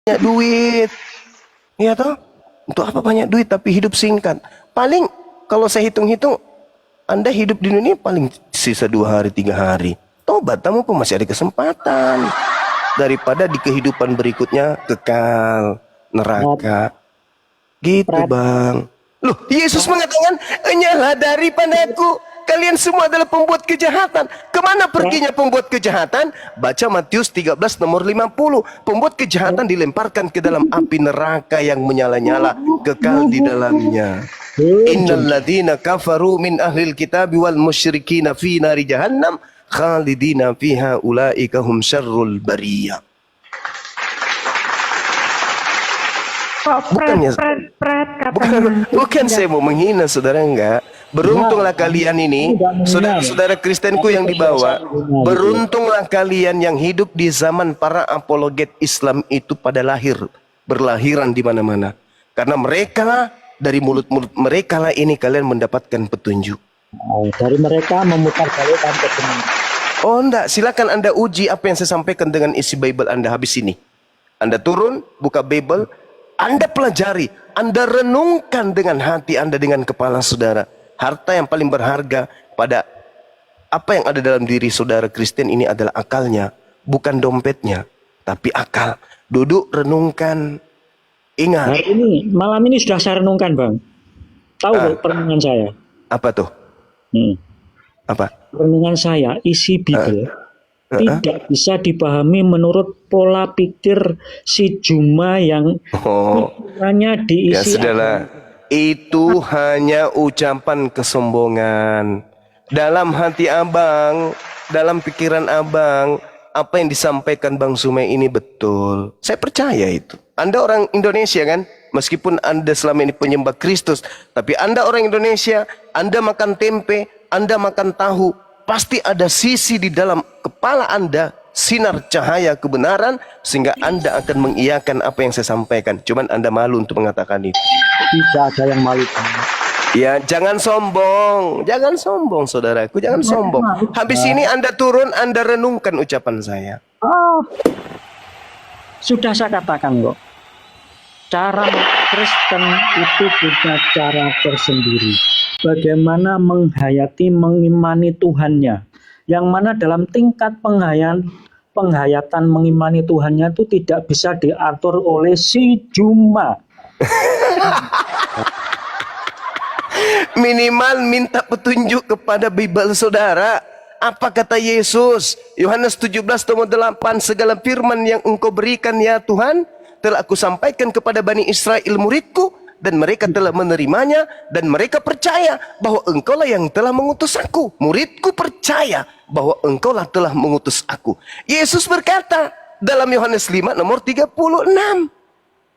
banyak duit. Iya toh? Untuk apa banyak duit tapi hidup singkat? Paling kalau saya hitung-hitung, Anda hidup di dunia paling sisa 2 hari, 3 hari. Tobat, kamu pun masih ada kesempatan. Daripada di kehidupan berikutnya kekal neraka. Gitu bang. Loh, Yesus mengatakan, "Enyalah daripadaku, kalian semua adalah pembuat kejahatan." Kemana perginya pembuat kejahatan? Baca Matius 13 nomor 50. Pembuat kejahatan dilemparkan ke dalam api neraka yang menyala-nyala, kekal di dalamnya. Innal ladzina kafaru min ahlil kitabi wal musyrikina fi nari jahannam khalidina fiha ulaika hum syarrul bariyah. Bukan saya mau menghina saudara, enggak. Beruntunglah kalian ini, saudara-saudara Kristenku yang dibawa. Beruntunglah kalian yang hidup di zaman para apologet Islam itu pada berlahiran di mana-mana. Karena mereka, dari mulut-mulut mereka lah ini kalian mendapatkan petunjuk. Dari mereka memutar balikkan petunjuk. Oh enggak, silakan Anda uji apa yang saya sampaikan dengan isi Bible Anda habis ini. Anda turun, buka Bible, Anda pelajari, Anda renungkan dengan hati Anda, dengan kepala saudara. Harta yang paling berharga pada apa yang ada dalam diri saudara Kristen ini adalah akalnya, bukan dompetnya, tapi akal. Duduk, renungkan, ingat. Hari ini, malam ini sudah saya renungkan, Bang. Tahu perenungan saya? Apa tuh? Apa? Renungan saya, isi Bible tidak bisa dipahami menurut pola pikir si Juma yang pikirannya diisi. Ya sudahlah, itu hanya ucapan kesombongan. Dalam hati abang, dalam pikiran abang, apa yang disampaikan Bang Sumai ini betul. Saya percaya itu. Anda orang Indonesia kan? Meskipun Anda selama ini penyembah Kristus, tapi Anda orang Indonesia, Anda makan tempe, Anda makan tahu, pasti ada sisi di dalam kepala Anda, sinar cahaya kebenaran, sehingga Anda akan mengiyakan apa yang saya sampaikan. Cuman Anda malu untuk mengatakan itu. Tidak ada yang malu. Ya, jangan sombong. Jangan sombong, saudaraku. Jangan sombong. Habis ini Anda turun, Anda renungkan ucapan saya. Sudah saya katakan kok. Cara Kristen itu punya cara tersendiri. Bagaimana menghayati, mengimani Tuhannya. Yang mana dalam tingkat penghayatan mengimani Tuhannya itu tidak bisa diatur oleh si Juma. Minimal minta petunjuk kepada Bible saudara. Apa kata Yesus? Yohanes 17 nomor 8, segala firman yang engkau berikan ya Tuhan, telah aku sampaikan kepada Bani Israel muridku, dan mereka telah menerimanya, dan mereka percaya bahwa engkaulah yang telah mengutus aku. Muridku percaya bahwa engkaulah telah mengutus aku. Yesus berkata dalam Yohanes 5 nomor 36,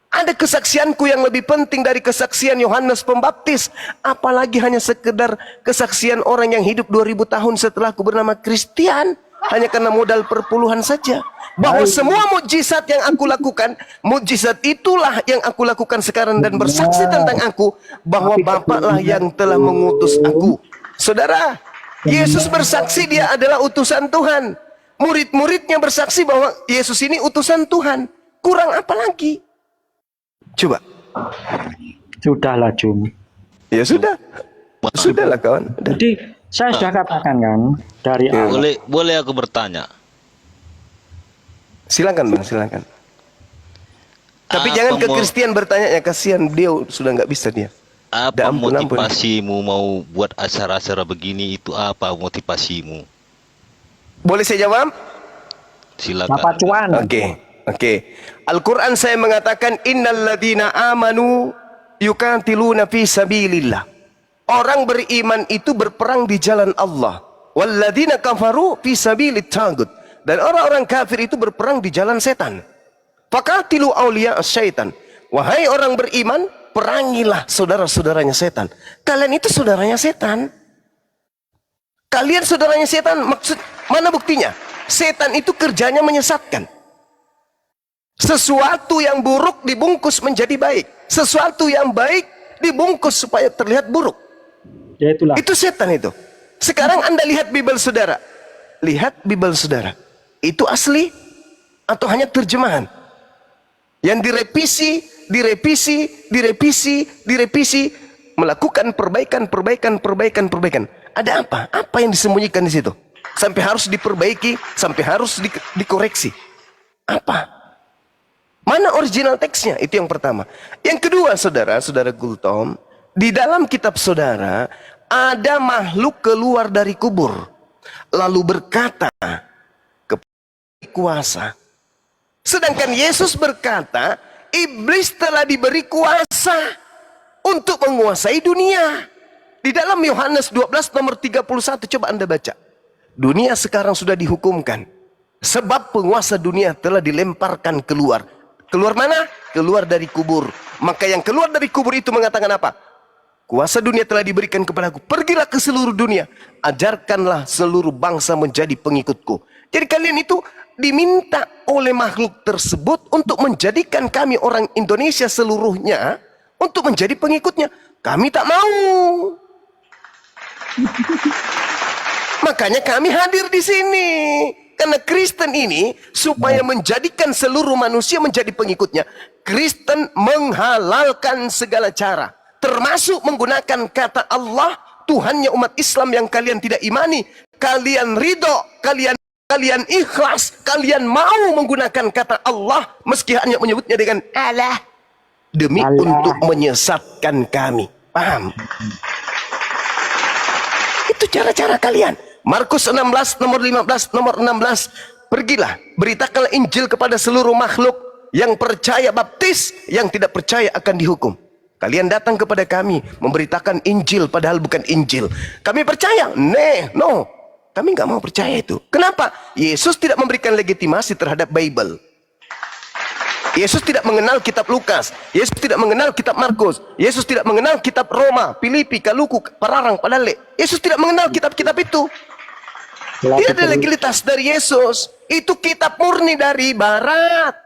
ada kesaksianku yang lebih penting dari kesaksian Yohanes Pembaptis, apalagi hanya sekedar kesaksian orang yang hidup 2000 tahun setelah aku bernama Kristian, hanya karena modal perpuluhan saja. Bahwa semua mukjizat yang aku lakukan, mukjizat itulah yang aku lakukan sekarang, dan bersaksi tentang aku bahwa Bapaklah yang telah mengutus aku. Saudara, Yesus bersaksi dia adalah utusan Tuhan. Murid-muridnya bersaksi bahwa Yesus ini utusan Tuhan. Kurang apa lagi? Coba. Sudahlah, Jum. Ya sudah. Sudahlah kawan. Jadi saya sudah katakan kan dari awal. Boleh aku bertanya? Silakan Bang, silakan. Tapi jangan ke Kristen bertanya, ya kasihan dia sudah nggak bisa dia. Apa motivasimu mau buat acara-acara begini, itu apa motivasimu? Boleh saya jawab? Silakan. Bapak Cuan. Oke. Al-Quran saya mengatakan innal ladzina amanu yuqatiluna fi sabilillah. Orang beriman itu berperang di jalan Allah. Walladzina kafaru fi sabilit tagut. Dan orang-orang kafir itu berperang di jalan setan. Faqatilu awliya syaitan. Wahai orang beriman, perangilah saudara-saudaranya setan. Kalian itu saudaranya setan. Kalian saudaranya setan, maksud mana buktinya? Setan itu kerjanya menyesatkan. Sesuatu yang buruk dibungkus menjadi baik. Sesuatu yang baik dibungkus supaya terlihat buruk. Ya itulah. Itu setan itu. Sekarang Anda lihat Bible saudara. Lihat Bible saudara. Itu asli atau hanya terjemahan? Yang direvisi, melakukan perbaikan. Ada apa? Apa yang disembunyikan di situ? Sampai harus diperbaiki, sampai harus dikoreksi. Apa? Mana original teksnya? Itu yang pertama. Yang kedua, saudara Gultom, di dalam kitab saudara ada makhluk keluar dari kubur lalu berkata kepada kuasa. Sedangkan Yesus berkata, iblis telah diberi kuasa untuk menguasai dunia. Di dalam Yohanes 12 nomor 31, coba Anda baca. Dunia sekarang sudah dihukumkan. Sebab penguasa dunia telah dilemparkan keluar. Keluar mana? Keluar dari kubur. Maka yang keluar dari kubur itu mengatakan apa? Kuasa dunia telah diberikan kepadaku. Pergilah ke seluruh dunia. Ajarkanlah seluruh bangsa menjadi pengikutku. Jadi kalian itu diminta oleh makhluk tersebut untuk menjadikan kami orang Indonesia seluruhnya untuk menjadi pengikutnya. Kami tak mau. Makanya kami hadir di sini. Karena Kristen ini supaya menjadikan seluruh manusia menjadi pengikutnya, Kristen menghalalkan segala cara, termasuk menggunakan kata Allah, Tuhannya umat Islam yang kalian tidak imani. Kalian ridho, kalian ikhlas, kalian mau menggunakan kata Allah meski hanya menyebutnya dengan Allah demi untuk menyesatkan kami. Paham? Itu cara-cara kalian. Markus 16 nomor 15 nomor 16, pergilah beritakanlah Injil kepada seluruh makhluk, yang percaya baptis, yang tidak percaya akan dihukum. Kalian datang kepada kami memberitakan Injil padahal bukan Injil. Kami percaya? No. Kami nggak mau percaya itu. Kenapa? Yesus tidak memberikan legitimasi terhadap Bible. Yesus tidak mengenal kitab Lukas. Yesus tidak mengenal kitab Markus. Yesus tidak mengenal kitab Roma, Filipi, Kaluku, Pararang, Padale. Yesus tidak mengenal kitab-kitab itu. Tidak ada legalitas dari Yesus. Itu kitab murni dari Barat.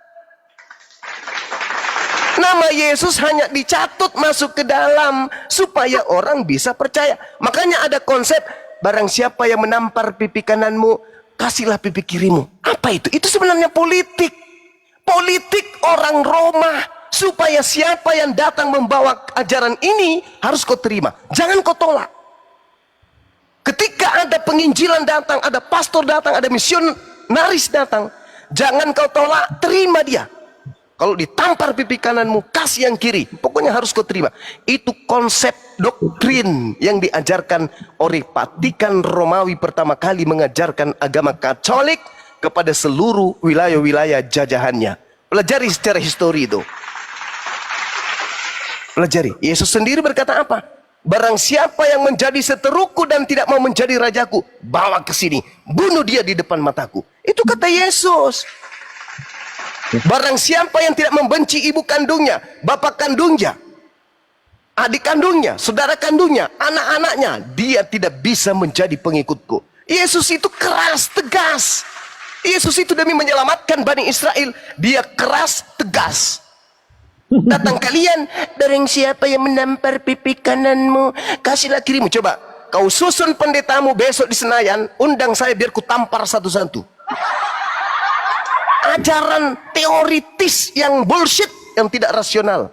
Nama Yesus hanya dicatut masuk ke dalam supaya orang bisa percaya. Makanya ada konsep, barang siapa yang menampar pipi kananmu, kasihlah pipi kirimu. Apa itu? Itu sebenarnya politik. Politik orang Roma. Supaya siapa yang datang membawa ajaran ini harus kau terima. Jangan kau tolak. Ketika ada penginjilan datang, ada pastor datang, ada misionaris datang, jangan kau tolak, terima dia. Kalau ditampar pipi kananmu, kasih yang kiri. Pokoknya harus kau terima. Itu konsep doktrin yang diajarkan oleh Vatikan Romawi pertama kali mengajarkan agama Katolik kepada seluruh wilayah-wilayah jajahannya. Pelajari secara histori itu. Pelajari. Yesus sendiri berkata apa? Barang siapa yang menjadi seteruku dan tidak mau menjadi rajaku, bawa ke sini, bunuh dia di depan mataku. Itu kata Yesus. Barang siapa yang tidak membenci ibu kandungnya, bapak kandungnya, adik kandungnya, saudara kandungnya, anak-anaknya, dia tidak bisa menjadi pengikutku. Yesus itu keras, tegas. Yesus itu demi menyelamatkan Bani Israel, dia keras, tegas. Datang kalian, barang siapa yang menampar pipi kananmu, kasihlah kirimu. Coba, kau susun pendetamu besok di Senayan, undang saya biar ku tampar satu-satu. Ajaran teoritis yang bullshit, yang tidak rasional.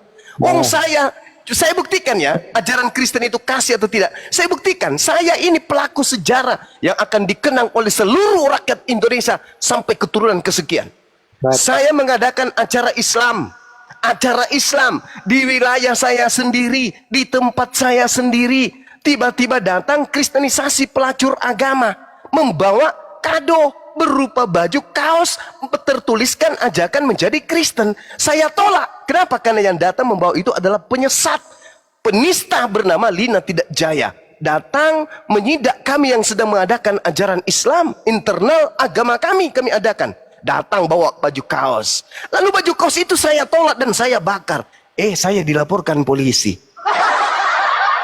Saya buktikan ya, ajaran Kristen itu kasih atau tidak. Saya buktikan, saya ini pelaku sejarah yang akan dikenang oleh seluruh rakyat Indonesia sampai keturunan kesekian. Saya mengadakan acara Islam di wilayah saya sendiri, di tempat saya sendiri. Tiba-tiba datang kristenisasi pelacur agama, membawa kado berupa baju kaos tertuliskan ajakan menjadi Kristen. Saya tolak. Kenapa? Karena yang datang membawa itu adalah penyesat, penista bernama Lina Tidak Jaya. Datang menyidak kami yang sedang mengadakan ajaran Islam internal agama kami adakan. Datang bawa baju kaos. Lalu baju kaos itu saya tolak dan saya bakar. Saya dilaporkan polisi.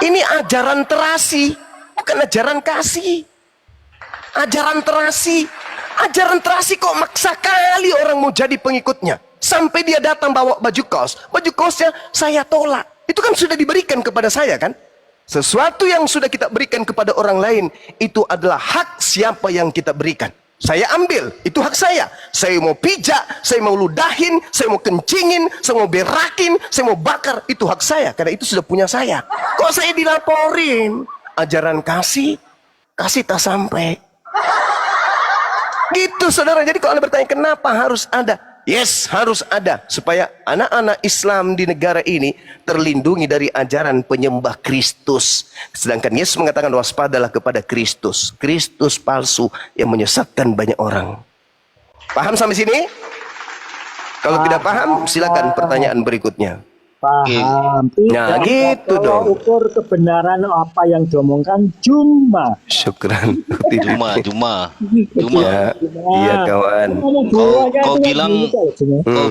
Ini ajaran terasi, bukan ajaran kasih. Ajaran terasi kok maksa kali orang mau jadi pengikutnya. Sampai dia datang bawa baju kaos. Baju kaosnya saya tolak. Itu kan sudah diberikan kepada saya kan. Sesuatu yang sudah kita berikan kepada orang lain, itu adalah hak siapa yang kita berikan. Saya ambil, itu hak saya. Saya mau pijak, saya mau ludahin, saya mau kencingin, saya mau berakin, saya mau bakar, itu hak saya, karena itu sudah punya saya. Kok saya dilaporin? Ajaran kasih tak sampai. Gitu saudara. Jadi kalau Anda bertanya kenapa harus ada? Yes, harus ada supaya anak-anak Islam di negara ini terlindungi dari ajaran penyembah Kristus. Sedangkan Yesus mengatakan waspadalah kepada Kristus. Kristus palsu yang menyesatkan banyak orang. Paham sampai sini? Kalau tidak paham, silakan pertanyaan berikutnya. Paham. Nah, gitu kalau dong. ukur kebenaran apa yang diomongkan cuma. Syukran. Cuma. Ya, iya kawan. Kau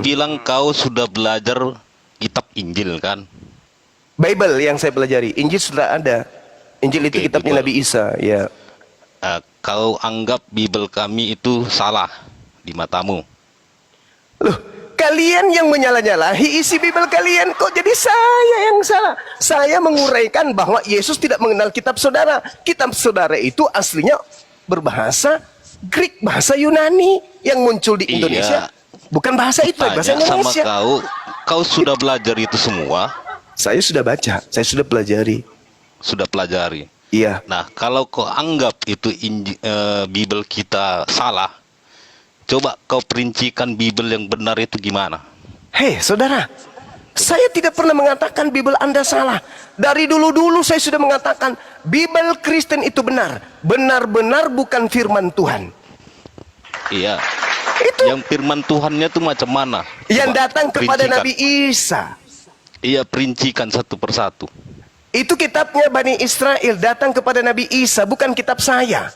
bilang kau sudah belajar kitab Injil kan? Bible yang saya pelajari. Injil sudah ada. Injil itu Oke, kitabnya Bible. Nabi Isa. Ya. Kau anggap Bible kami itu salah di matamu. Loh, kalian yang menyalah-nyalahi isi Bible kalian, kok jadi saya yang salah? Saya menguraikan bahwa Yesus tidak mengenal kitab saudara. Kitab saudara itu aslinya berbahasa Greek, bahasa Yunani yang muncul di Indonesia. Bukan bahasa itu, bahasa Tanya sama Indonesia. kau sudah belajar itu semua? Saya sudah baca, saya sudah pelajari. Sudah pelajari. Iya. Nah, kalau kau anggap itu Bible kita salah, coba kau perincikan Bible yang benar itu gimana? Hei, saudara, saya tidak pernah mengatakan Bible Anda salah. Dari dulu-dulu saya sudah mengatakan Bible Kristen itu benar. Benar-benar bukan firman Tuhan. Iya. Itu Yang firman Tuhannya tuh macam mana? yang Coba datang kepada perincikan. Nabi Isa. Iya, perincikan satu persatu. Itu kitabnya Bani Israel datang kepada Nabi Isa, bukan kitab saya.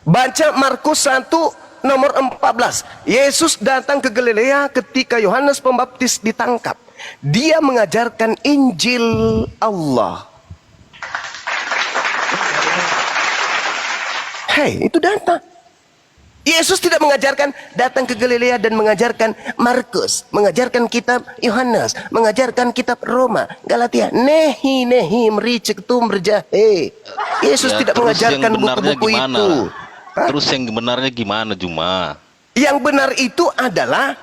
Baca Markus 1 nomor 14. Yesus datang ke Galilea ketika Yohanes Pembaptis ditangkap. Dia mengajarkan Injil Allah. Hei, itu datang. Yesus tidak mengajarkan datang ke Galilea dan mengajarkan Markus, mengajarkan kitab Yohanes, mengajarkan kitab Roma, Galatia, nehi mericik tumberjahe. Yesus Ya, tidak terus mengajarkan yang benarnya buku-buku gimana? itu. Hah? Terus yang benarnya gimana, Juma? Yang benar itu adalah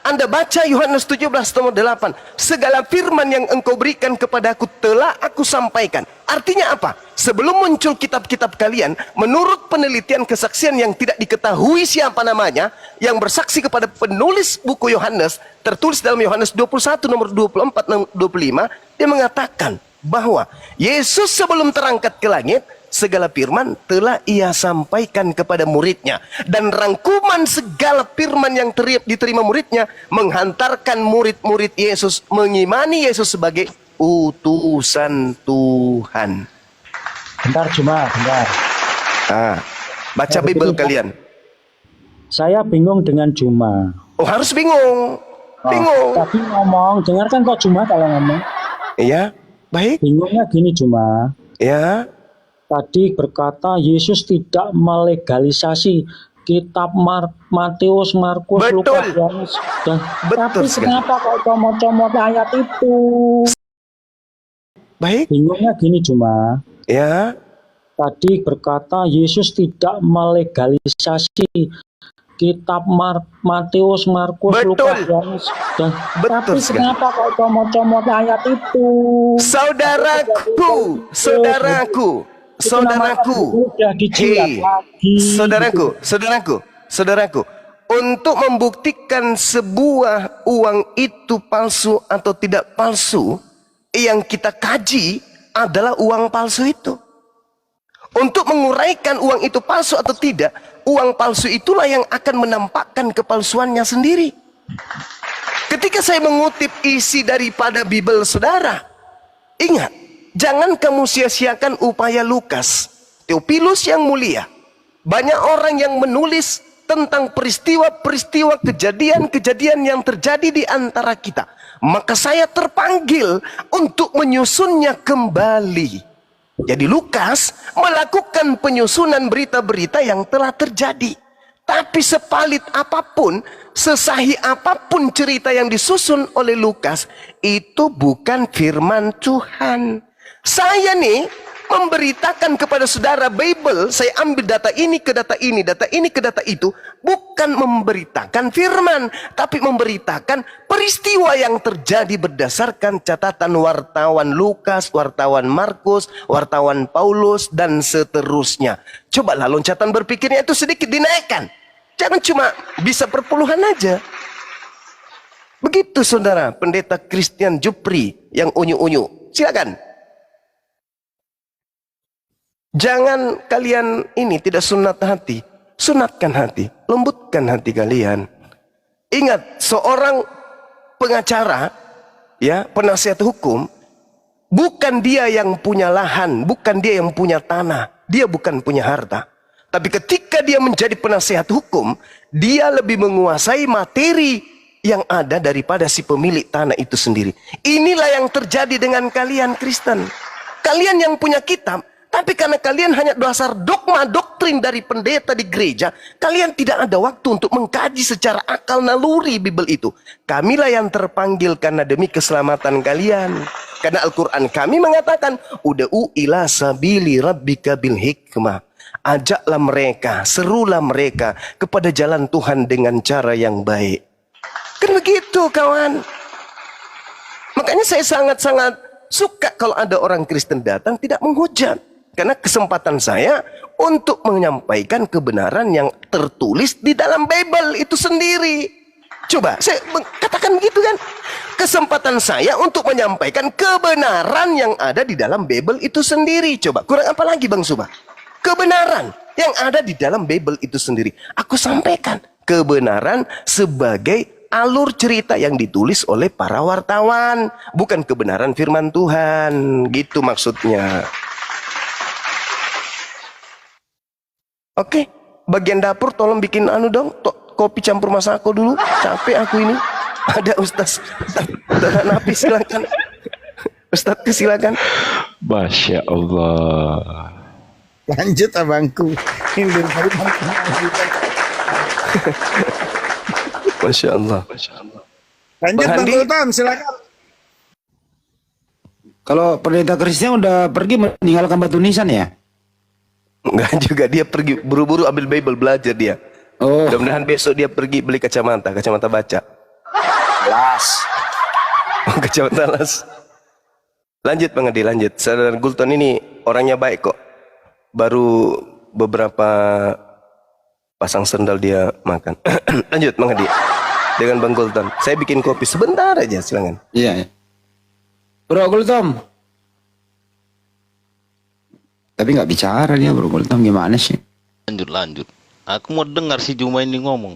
Anda baca Yohanes 17 nomor 8. Segala firman yang engkau berikan kepadaku telah aku sampaikan. Artinya apa? Sebelum muncul kitab-kitab kalian, menurut penelitian kesaksian yang tidak diketahui siapa namanya, yang bersaksi kepada penulis buku Yohanes, tertulis dalam Yohanes 21 nomor 24 dan 25, dia mengatakan bahwa Yesus sebelum terangkat ke langit, segala firman telah ia sampaikan kepada muridnya. Dan rangkuman segala firman yang diterima muridnya menghantarkan murid-murid Yesus mengimani Yesus sebagai utusan Tuhan. Bentar cuma, bentar. Baca Bible kalian. Saya bingung dengan Juma. Oh, harus bingung. Bingung. Tapi ngomong, dengarkan kok Juma kalau ngomong. Iya, baik. Bingungnya gini Juma. Ya. Tadi berkata Yesus tidak melegalisasi kitab Matius, Markus, Betul. Lukas, Yohanes. Betul Tapi sekali. kenapa kok comot-comot ayat itu? Baik. Bingungnya gini Juma. Ya. Tadi berkata Yesus tidak melegalisasi kitab Matius, Markus, Betul. Lukas, Yohanes. Betul Tapi sekali. kenapa kok comot-comot ayat itu? Saudaraku, Udah dijilat hei, lagi. saudaraku, untuk membuktikan sebuah uang itu palsu atau tidak palsu, yang kita kaji adalah uang palsu itu. Untuk menguraikan uang itu palsu atau tidak, uang palsu itulah yang akan menampakkan kepalsuannya sendiri. Ketika saya mengutip isi daripada Bible saudara, ingat, jangan kamu sia-siakan upaya Lukas, Theophilus yang mulia. Banyak orang yang menulis tentang peristiwa-peristiwa kejadian-kejadian yang terjadi di antara kita. Maka saya terpanggil untuk menyusunnya kembali. Jadi Lukas melakukan penyusunan berita-berita yang telah terjadi. Tapi sepalit apapun, sesahih apapun cerita yang disusun oleh Lukas, itu bukan firman Tuhan. Saya nih memberitakan kepada saudara Bible, saya ambil data ini ke data ini, data ini ke data itu, bukan memberitakan firman, tapi memberitakan peristiwa yang terjadi berdasarkan catatan wartawan Lukas, wartawan Markus, wartawan Paulus, dan seterusnya. Cobalah loncatan berpikirnya itu sedikit dinaikkan. Jangan cuma bisa perpuluhan aja. Begitu saudara, pendeta Christian Jupri yang unyu-unyu. Silakan. Jangan kalian ini tidak sunat hati. Sunatkan hati. Lembutkan hati kalian. Ingat, seorang pengacara, ya, penasihat hukum, bukan dia yang punya lahan, bukan dia yang punya tanah, dia bukan punya harta. Tapi ketika dia menjadi penasihat hukum, dia lebih menguasai materi yang ada daripada si pemilik tanah itu sendiri. Inilah yang terjadi dengan kalian Kristen. Kalian yang punya kitab, tapi karena kalian hanya dasar dogma doktrin dari pendeta di gereja, kalian tidak ada waktu untuk mengkaji secara akal naluri Bible itu. Kamilah yang terpanggil karena demi keselamatan kalian. Karena Al-Quran kami mengatakan, ud'u ila sabili rabbika bil hikmah. Ajaklah mereka, serulah mereka kepada jalan Tuhan dengan cara yang baik. Kan begitu kawan. Makanya saya sangat-sangat suka kalau ada orang Kristen datang tidak menghujat. Karena kesempatan saya untuk menyampaikan kebenaran yang tertulis di dalam Bible itu sendiri. Coba, saya katakan begitu kan. Kesempatan saya untuk menyampaikan kebenaran yang ada di dalam Bible itu sendiri. Coba, kurang apa lagi Bang Suba? Kebenaran yang ada di dalam Bible itu sendiri. Aku sampaikan kebenaran sebagai alur cerita yang ditulis oleh para wartawan. Bukan kebenaran firman Tuhan. Gitu maksudnya. Oke, bagian dapur tolong bikin anu dong, kopi campur masako dulu. Capek aku ini. Ada Ustaz Napi, silakan. Ustaz silakan. Masya Allah. Lanjut abangku. Masya Allah. Lanjut Bang Bang Handi. Sultan, silakan. Kalau pendeta Kristen udah pergi meninggalkan Batu Nisan ya? Enggak juga, dia pergi buru-buru ambil Bible, belajar dia. Oh, Mudah-mudahan besok dia pergi beli kacamata baca. las. Kacamata las. Lanjut Bang Adi, lanjut. Saudara Gulton ini orangnya baik kok. Baru beberapa pasang sendal dia makan. Lanjut Bang Adi. Dengan Bang Gulton. Saya bikin kopi sebentar aja, silakan. Iya. Bro Gultom. Tapi nggak bicara dia Bro Gultom, gimana sih? Lanjut. Aku mau dengar si Juma ini ngomong.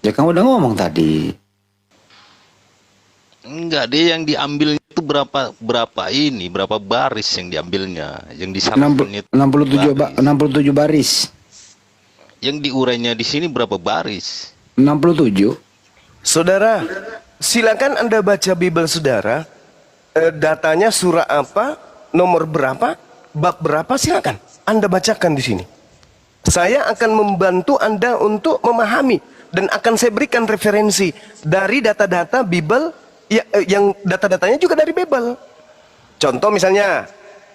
Ya kamu udah ngomong tadi. Enggak, dia yang diambil itu berapa baris yang diambilnya, yang disalahkan itu 67 baris. Yang diurainya di sini berapa baris? 67. Saudara, silakan Anda baca Bible saudara. Datanya surah apa, nomor berapa, bab berapa, silakan Anda bacakan di sini. Saya akan membantu Anda untuk memahami dan akan saya berikan referensi dari data-data Bible yang data-datanya juga dari Bible. Contoh misalnya,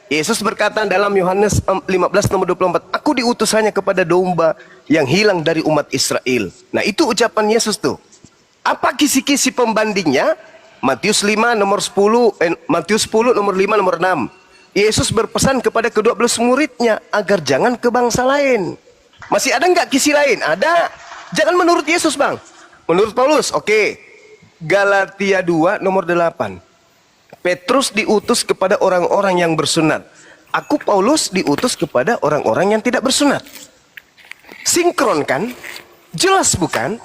Yesus berkata dalam Yohanes 15 nomor 24, aku diutus hanya kepada domba yang hilang dari umat Israel. Nah itu ucapan Yesus tuh. Apa kisi-kisi pembandingnya? Matius 5 nomor 10, Matius 10 nomor 5 nomor 6. Yesus berpesan kepada ke-12 muridnya agar jangan ke bangsa lain. Masih ada nggak kisi lain? Ada. Jangan menurut Yesus Bang. Menurut Paulus, oke. Galatia 2 nomor 8. Petrus diutus kepada orang-orang yang bersunat. Aku Paulus diutus kepada orang-orang yang tidak bersunat. Sinkron kan? Jelas bukan?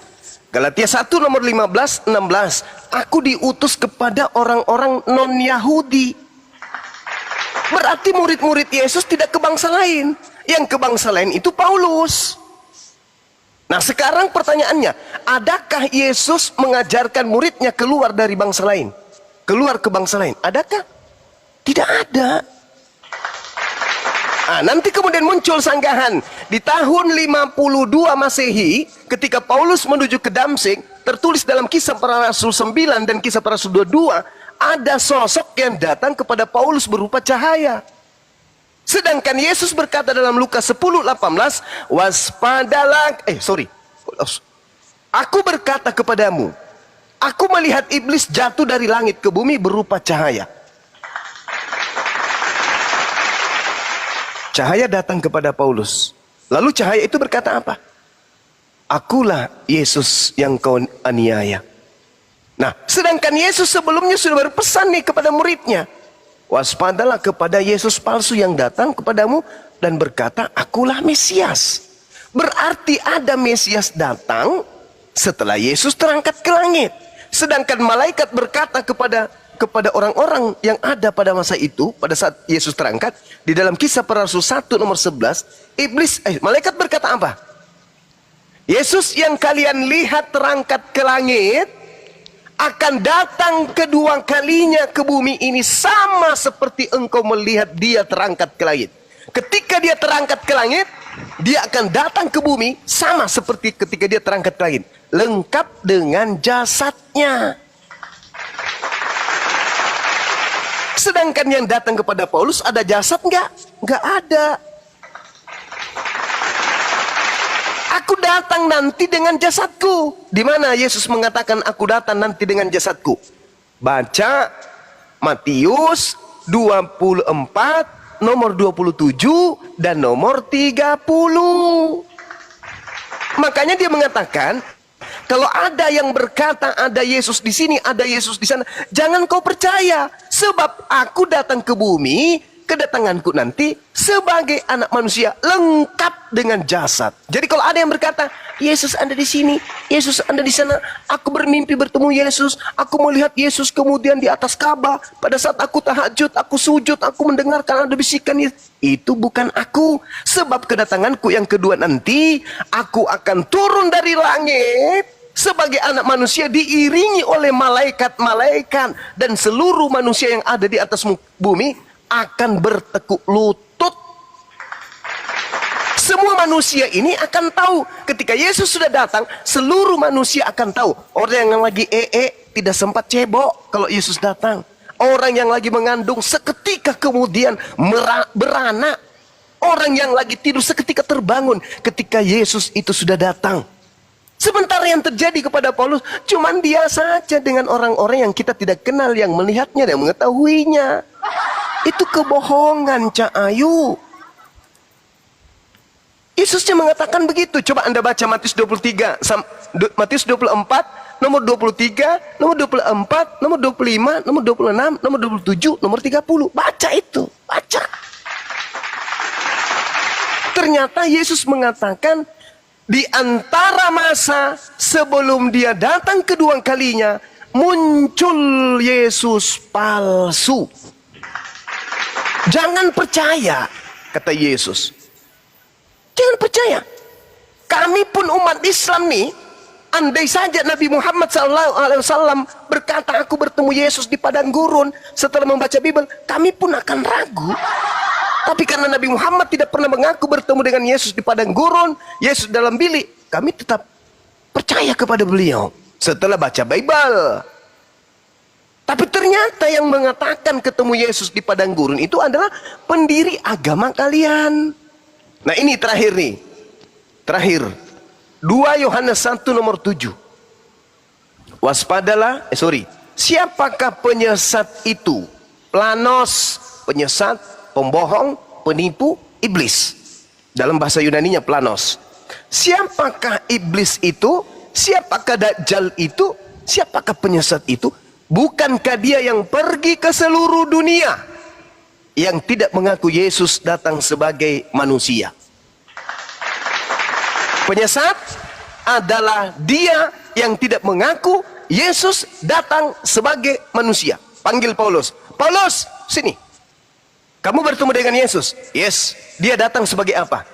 Galatia 1 nomor 15, 16. Aku diutus kepada orang-orang non-Yahudi. Berarti murid-murid Yesus tidak ke bangsa lain. Yang ke bangsa lain itu Paulus. Nah sekarang pertanyaannya, adakah Yesus mengajarkan muridnya keluar dari bangsa lain? Keluar ke bangsa lain? Adakah? Tidak ada. Nah, nanti kemudian muncul sanggahan. Di tahun 52 Masehi, ketika Paulus menuju ke Damsik, tertulis dalam Kisah Para Rasul 9 dan Kisah Para Rasul 22, ada sosok yang datang kepada Paulus berupa cahaya. Sedangkan Yesus berkata dalam Lukas 10:18, waspadalah, aku berkata kepadamu, aku melihat iblis jatuh dari langit ke bumi berupa cahaya. Cahaya datang kepada Paulus. Lalu cahaya itu berkata apa? Akulah Yesus yang kau aniaya. Nah, sedangkan Yesus sebelumnya sudah berpesan nih kepada muridnya, waspadalah kepada Yesus palsu yang datang kepadamu dan berkata, akulah Mesias. Berarti ada Mesias datang setelah Yesus terangkat ke langit. Sedangkan malaikat berkata kepada orang-orang yang ada pada masa itu, pada saat Yesus terangkat, di dalam Kisah Para Rasul 1 nomor 11, malaikat berkata apa? Yesus yang kalian lihat terangkat ke langit akan datang kedua kalinya ke bumi ini sama seperti engkau melihat dia terangkat ke langit. Ketika dia terangkat ke langit, dia akan datang ke bumi sama seperti ketika dia terangkat ke langit, lengkap dengan jasadnya. Sedangkan yang datang kepada Paulus ada jasad enggak? Enggak ada. Aku datang nanti dengan jasadku. Di mana Yesus mengatakan aku datang nanti dengan jasadku? Baca Matius 24 nomor 27 dan nomor 30. Makanya dia mengatakan, kalau ada yang berkata ada Yesus di sini, ada Yesus di sana, jangan kau percaya. Sebab aku datang ke bumi, kedatanganku nanti sebagai anak manusia lengkap dengan jasad. Jadi kalau ada yang berkata, Yesus ada di sini, Yesus ada di sana, aku bermimpi bertemu Yesus, aku melihat Yesus kemudian di atas Ka'bah, pada saat aku tahajud, aku sujud, aku mendengarkan ada bisikan Yesus. Itu bukan aku. Sebab kedatanganku yang kedua nanti, aku akan turun dari langit sebagai anak manusia diiringi oleh malaikat-malaikat, dan seluruh manusia yang ada di atas bumi akan bertekuk lutut. Semua manusia ini akan tahu ketika Yesus sudah datang, seluruh manusia akan tahu. Orang yang lagi tidak sempat cebok kalau Yesus datang. Orang yang lagi mengandung seketika kemudian beranak. Orang yang lagi tidur seketika terbangun ketika Yesus itu sudah datang. Sementara yang terjadi kepada Paulus cuman dia saja dengan orang-orang yang kita tidak kenal, yang melihatnya dan mengetahuinya. Itu kebohongan, Cak Ayu. Yesusnya mengatakan begitu. Coba Anda baca Matius 23, Matius 24, nomor 23, nomor 24, nomor 25, nomor 26, nomor 27, nomor 30. Baca itu, baca. Ternyata Yesus mengatakan, di antara masa sebelum dia datang kedua kalinya, muncul Yesus palsu. Jangan percaya, kata Yesus. Jangan percaya. Kami pun umat Islam nih, andai saja Nabi Muhammad SAW berkata aku bertemu Yesus di padang gurun setelah membaca Bible, kami pun akan ragu. Tapi karena Nabi Muhammad tidak pernah mengaku bertemu dengan Yesus di padang gurun, Yesus dalam bilik, kami tetap percaya kepada beliau setelah baca Bible. Tapi ternyata yang mengatakan ketemu Yesus di padang gurun itu adalah pendiri agama kalian. Nah ini terakhir nih. Terakhir. 2 Yohanes 1 nomor 7. Waspadalah, siapakah penyesat itu? Planos, penyesat, pembohong, penipu, iblis. Dalam bahasa Yunaninya planos. Siapakah iblis itu? Siapakah Dajjal itu? Siapakah penyesat itu? Bukankah dia yang pergi ke seluruh dunia, yang tidak mengaku Yesus datang sebagai manusia? Penyesat adalah dia yang tidak mengaku Yesus datang sebagai manusia. Panggil Paulus. Paulus, sini. Kamu bertemu dengan Yesus? Yes. Dia datang sebagai apa?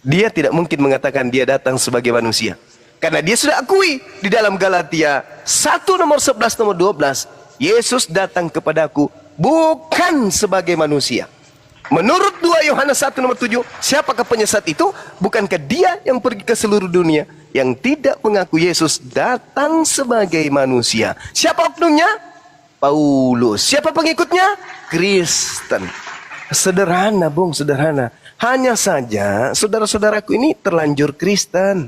Dia tidak mungkin mengatakan dia datang sebagai manusia. Karena dia sudah akui di dalam Galatia 1 nomor 11 nomor 12, Yesus datang kepadaku bukan sebagai manusia. Menurut 2 Yohanes 1 nomor 7, siapakah penyesat itu? Bukankah dia yang pergi ke seluruh dunia, yang tidak mengaku Yesus datang sebagai manusia. Siapa oknumnya? Paulus. Siapa pengikutnya? Kristen. Sederhana, Bung, sederhana. Hanya saja saudara-saudaraku ini terlanjur Kristen.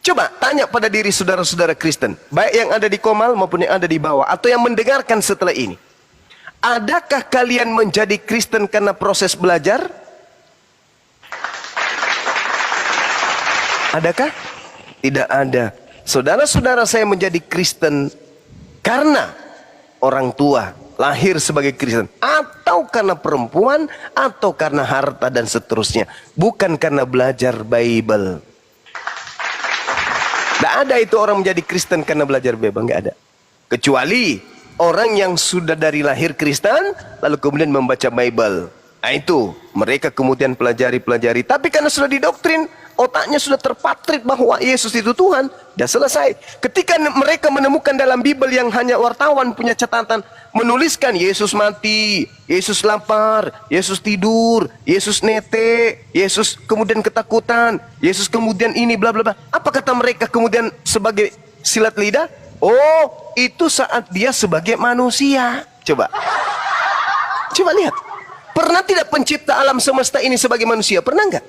Coba tanya pada diri saudara-saudara Kristen, baik yang ada di Komal maupun yang ada di bawah, atau yang mendengarkan setelah ini. Adakah kalian menjadi Kristen karena proses belajar? Adakah? Tidak ada. Saudara-saudara saya menjadi Kristen karena orang tua lahir sebagai Kristen, atau karena perempuan, atau karena harta dan seterusnya. Bukan karena belajar Bible. Tidak ada itu orang menjadi Kristen karena belajar Bible, nggak ada. Kecuali orang yang sudah dari lahir Kristen, lalu kemudian membaca Bible. Nah itu, mereka kemudian pelajari. Tapi karena sudah didoktrin, otaknya sudah terpatrit bahwa Yesus itu Tuhan, sudah selesai. Ketika mereka menemukan dalam Bible yang hanya wartawan punya catatan, menuliskan Yesus mati, Yesus lapar, Yesus tidur, Yesus nete, Yesus kemudian ketakutan, Yesus kemudian ini bla bla bla. Apa kata mereka kemudian sebagai silat lidah? Oh, itu saat dia sebagai manusia. Coba lihat. Pernah tidak pencipta alam semesta ini sebagai manusia? Pernah nggak?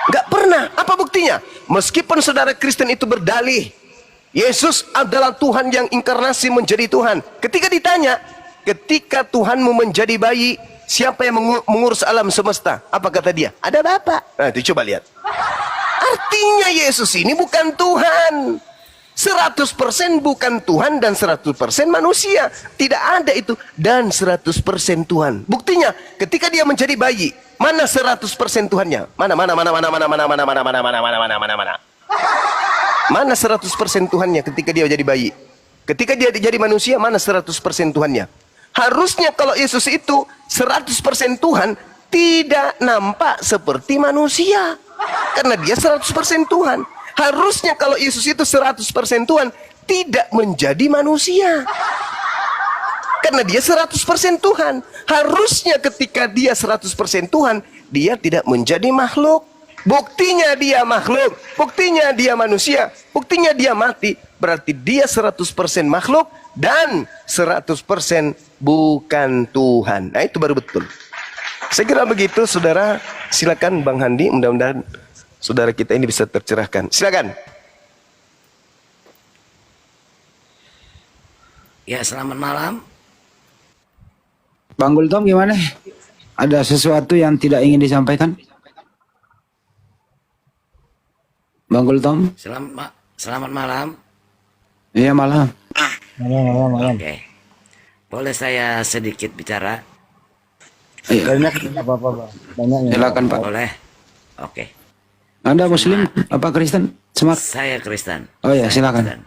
Nggak pernah. Apa buktinya? Meskipun saudara Kristen itu berdalih Yesus adalah Tuhan yang inkarnasi menjadi Tuhan. Ketika ditanya, ketika Tuhanmu menjadi bayi, siapa yang mengurus alam semesta? Apa kata dia? Ada Bapa. Nah, itu coba lihat. Artinya Yesus ini bukan Tuhan. 100% bukan Tuhan dan 100% manusia. Tidak ada itu. Dan 100% Tuhan. Buktinya, ketika dia menjadi bayi, mana 100% Tuhannya? Mana? Mana 100% Tuhannya ketika dia jadi bayi? Ketika dia jadi manusia, mana 100% Tuhannya? Harusnya kalau Yesus itu 100% Tuhan, tidak nampak seperti manusia. Karena dia 100% Tuhan. Harusnya kalau Yesus itu 100% Tuhan, tidak menjadi manusia. Karena dia 100% Tuhan. Harusnya ketika dia 100% Tuhan, dia tidak menjadi makhluk. Buktinya dia makhluk, buktinya dia manusia, buktinya dia mati. Berarti dia 100% makhluk dan 100% bukan Tuhan. Nah itu baru betul. Saya kira begitu saudara. Silakan Bang Handi, mudah-mudahan saudara kita ini bisa tercerahkan. Silakan. Ya, selamat malam. Bang Gultom gimana? Ada sesuatu yang tidak ingin disampaikan? Bang Gultom? Selamat malam. Iya malam. Malam. Oke. Boleh saya sedikit bicara? Iya. Banyak apa-apa, Bang. Banyak. Silakan Pak. Boleh. Oke. Anda Muslim apa Kristen? Smart. Saya Kristen. Oh ya, Saya silakan. Kristen.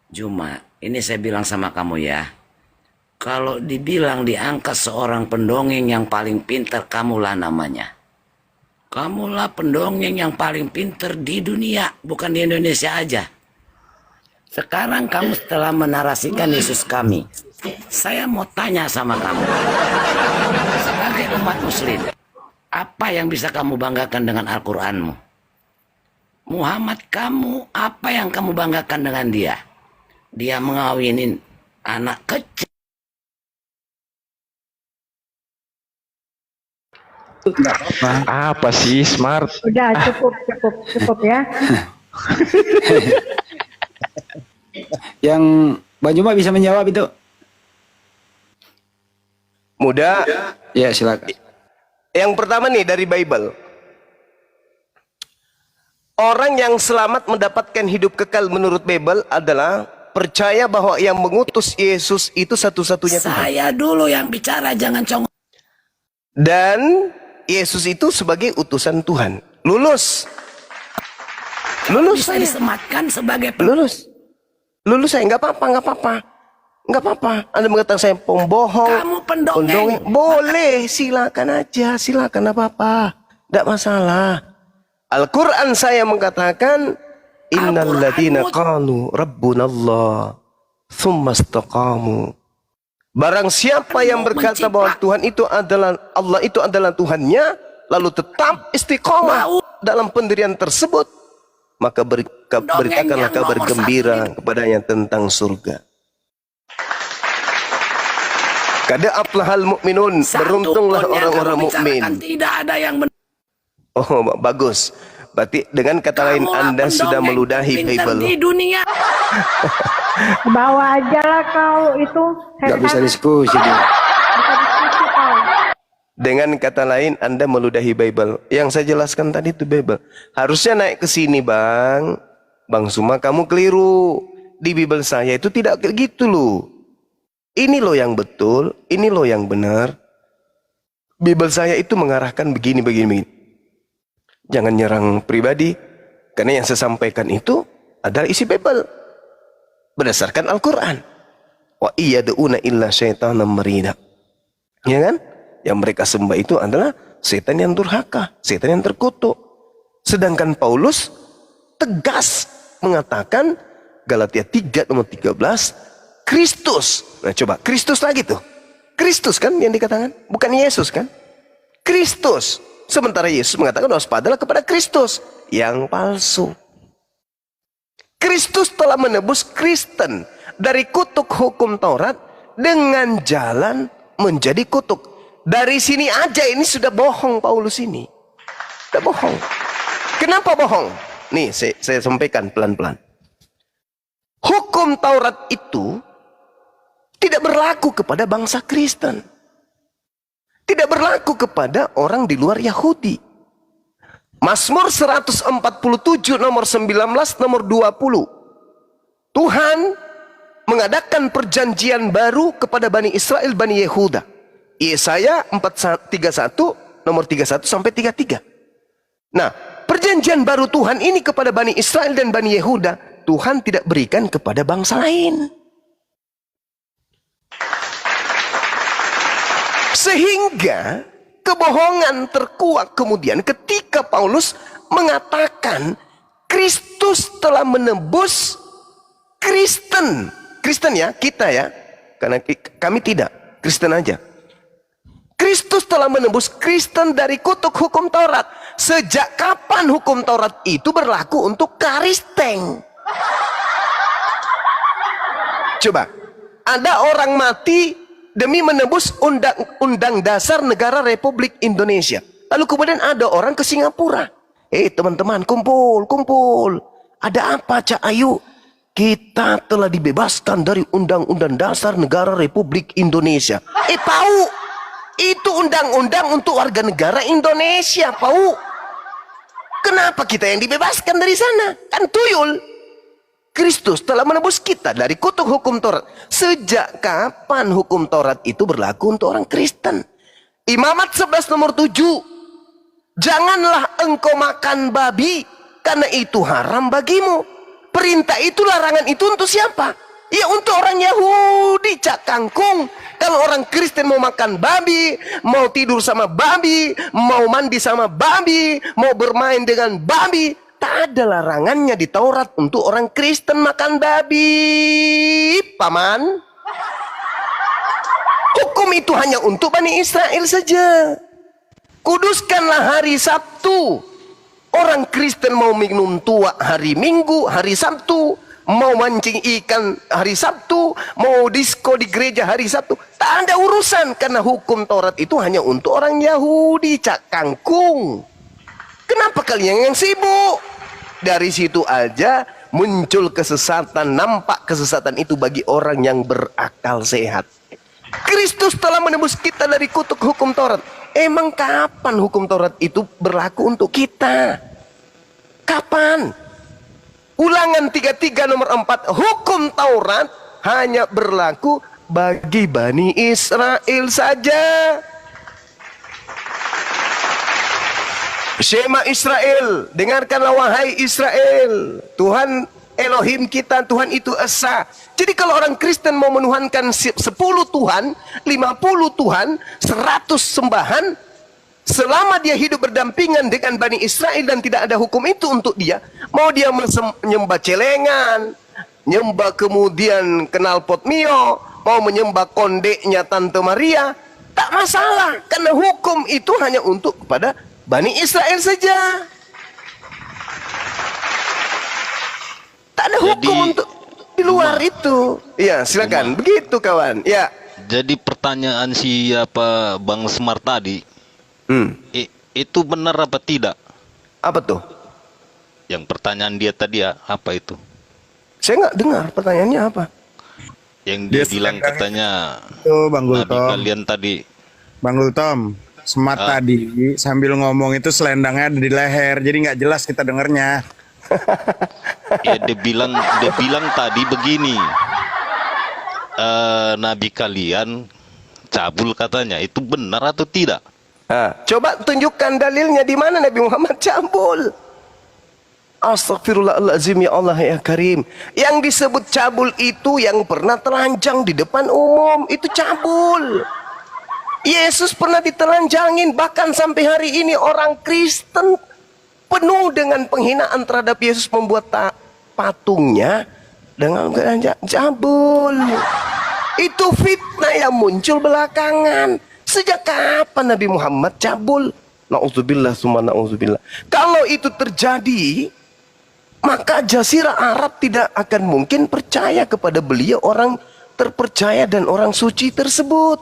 Cuma ini saya bilang sama kamu ya. Kalau dibilang diangkat seorang pendongeng yang paling pintar, kamulah namanya. Kamulah pendongeng yang paling pintar di dunia, bukan di Indonesia aja. Sekarang kamu setelah menarasikan Yesus kami, saya mau tanya sama kamu. Sebagai umat muslim, apa yang bisa kamu banggakan dengan Al-Quranmu? Muhammad kamu, apa yang kamu banggakan dengan dia? Dia mengawinin anak kecil. Apa sih smart? Udah cukup ya. Yang Bang Juma bisa menjawab itu? Mudah. Ya silakan. Yang pertama nih dari Bible. Orang yang selamat mendapatkan hidup kekal menurut Bible adalah percaya bahwa yang mengutus Yesus itu satu-satunya Tuhan. Saya dulu yang bicara, jangan congok. Dan Yesus itu sebagai utusan Tuhan. Lulus. Lulus Bisa saya. disematkan sebagai Lulus. Lulus saya. Nggak apa-apa. Nggak apa-apa. Anda mengatakan saya pembohong. Kamu pendongeng. Boleh. Silakan aja. Silakan apa-apa. Nggak masalah. Al-Quran saya mengatakan innal ladzina qalu rabbunallah tsumma istaqamu. Barang siapa yang berkata bahwa Tuhan itu adalah Allah itu adalah Tuhannya, lalu tetap istiqomah, dalam pendirian tersebut, maka beritakanlah yang kabar nomor gembira satu kepadanya tentang surga. Kada aflahal mu'minun, beruntunglah orang-orang mukmin. Tidak ada yang Oh, bagus. Berarti dengan kata lain Anda sudah meludahi Bible. di dunia. Bawa aja lah kau itu. Nggak bisa diskusi dia. Bisa diskusi kau. Dengan kata lain Anda meludahi Bible. Yang saya jelaskan tadi itu Bible. Harusnya naik ke sini, Bang. Bang Suma, kamu keliru. Di Bible saya itu tidak kayak gitu loh. Ini loh yang betul, ini loh yang benar. Bible saya itu mengarahkan begini. Jangan nyerang pribadi, karena yang saya sampaikan itu adalah isi Bible berdasarkan Al-Quran. Wa iyad'una illa syaitanan marida. Ya kan? Yang mereka sembah itu adalah setan yang durhaka, setan yang terkutuk. Sedangkan Paulus tegas mengatakan Galatia 3 nomor 13, Kristus. Nah coba, Kristus lagi tuh. Kristus kan yang dikatakan, bukan Yesus kan? Kristus. Sementara Yesus mengatakan waspadalah kepada Kristus yang palsu. Kristus telah menebus Kristen dari kutuk hukum Taurat dengan jalan menjadi kutuk. Dari sini aja ini sudah bohong Paulus ini. Sudah bohong. Kenapa bohong? Nih saya sampaikan pelan-pelan. Hukum Taurat itu tidak berlaku kepada bangsa Kristen. Tidak berlaku kepada orang di luar Yahudi. Mazmur 147 nomor 19 nomor 20. Tuhan mengadakan perjanjian baru kepada Bani Israel, Bani Yehuda. Yesaya 31 nomor 31 sampai 33. Nah, perjanjian baru Tuhan ini kepada Bani Israel dan Bani Yehuda, Tuhan tidak berikan kepada bangsa lain. Sehingga kebohongan terkuak kemudian ketika Paulus mengatakan Kristus telah menebus Kristen. Kristen ya, kita ya. Karena kami tidak, Kristen aja. Kristus telah menebus Kristen dari kutuk hukum Taurat. Sejak kapan hukum Taurat itu berlaku untuk Kristen? Coba, ada orang mati demi menebus undang dasar negara Republik Indonesia. Lalu kemudian ada orang ke Singapura. Teman-teman, kumpul. Ada apa, Cak Ayu? Kita telah dibebaskan dari undang-undang dasar negara Republik Indonesia. Tahu? Itu undang-undang untuk warga negara Indonesia, Pau. Kenapa kita yang dibebaskan dari sana? Kan tuyul. Kristus telah menebus kita dari kutuk hukum Taurat. Sejak kapan hukum Taurat itu berlaku untuk orang Kristen? Imamat 11 nomor 7. Janganlah engkau makan babi, karena itu haram bagimu. Perintah itu, larangan itu untuk siapa? Ya untuk orang Yahudi, Cak Kangkung. Kalau orang Kristen mau makan babi, mau tidur sama babi, mau mandi sama babi, mau bermain dengan babi, tak ada larangannya di Taurat untuk orang Kristen makan babi, Paman. Hukum itu hanya untuk Bani Israel saja. Kuduskanlah hari Sabtu. Orang Kristen mau minum tua hari Minggu, hari Sabtu, mau mancing ikan hari Sabtu, mau disko di gereja hari Sabtu, tak ada urusan, karena hukum Taurat itu hanya untuk orang Yahudi, Cak Kangkung. Kenapa kalian yang sibuk? Dari situ aja muncul kesesatan, nampak kesesatan itu bagi orang yang berakal sehat. Kristus telah menebus kita dari kutuk hukum Taurat. Emang kapan hukum Taurat itu berlaku untuk kita? Kapan? Ulangan 33 nomor 4. Hukum Taurat hanya berlaku bagi Bani Israel saja. Shema Israel, dengarkanlah wahai Israel, Tuhan Elohim kita, Tuhan itu Esa. Jadi kalau orang Kristen mau menuhankan 10 Tuhan, 50 Tuhan, 100 sembahan, selama dia hidup berdampingan dengan Bani Israel dan tidak ada hukum itu untuk dia, mau dia menyembah celengan, nyembah kemudian knalpot Mio, mau menyembah kondeknya Tante Maria, tak masalah, karena hukum itu hanya untuk kepada Bani Israel saja. ada hukum untuk di luar itu. Ya, silakan. Begitu kawan. Ya. Jadi pertanyaan siapa Bang Smart tadi, itu benar apa tidak? Apa tuh? Yang pertanyaan dia tadi ya, apa itu? Saya nggak dengar pertanyaannya apa. Yang dia bilang katanya Itu Bang Nabi Gultom. kalian tadi. Bang Gultom, Smart tadi sambil ngomong itu selendangnya ada di leher, jadi nggak jelas kita dengernya. Ya dia bilang tadi begini. Nabi kalian cabul katanya. Itu benar atau tidak? Coba tunjukkan dalilnya di mana Nabi Muhammad cabul. Astagfirullahaladzim, ya Allah ya Karim. Yang disebut cabul itu yang pernah telanjang di depan umum, itu cabul. Yesus pernah ditelanjangin, bahkan sampai hari ini orang Kristen penuh dengan penghinaan terhadap Yesus, membuat patungnya dengan cabul. Itu fitnah yang muncul belakangan. Sejak kapan Nabi Muhammad cabul? Na'udzubillah summa na'udzubillah. Kalau itu terjadi, maka Jazirah Arab tidak akan mungkin percaya kepada beliau, orang terpercaya dan orang suci tersebut.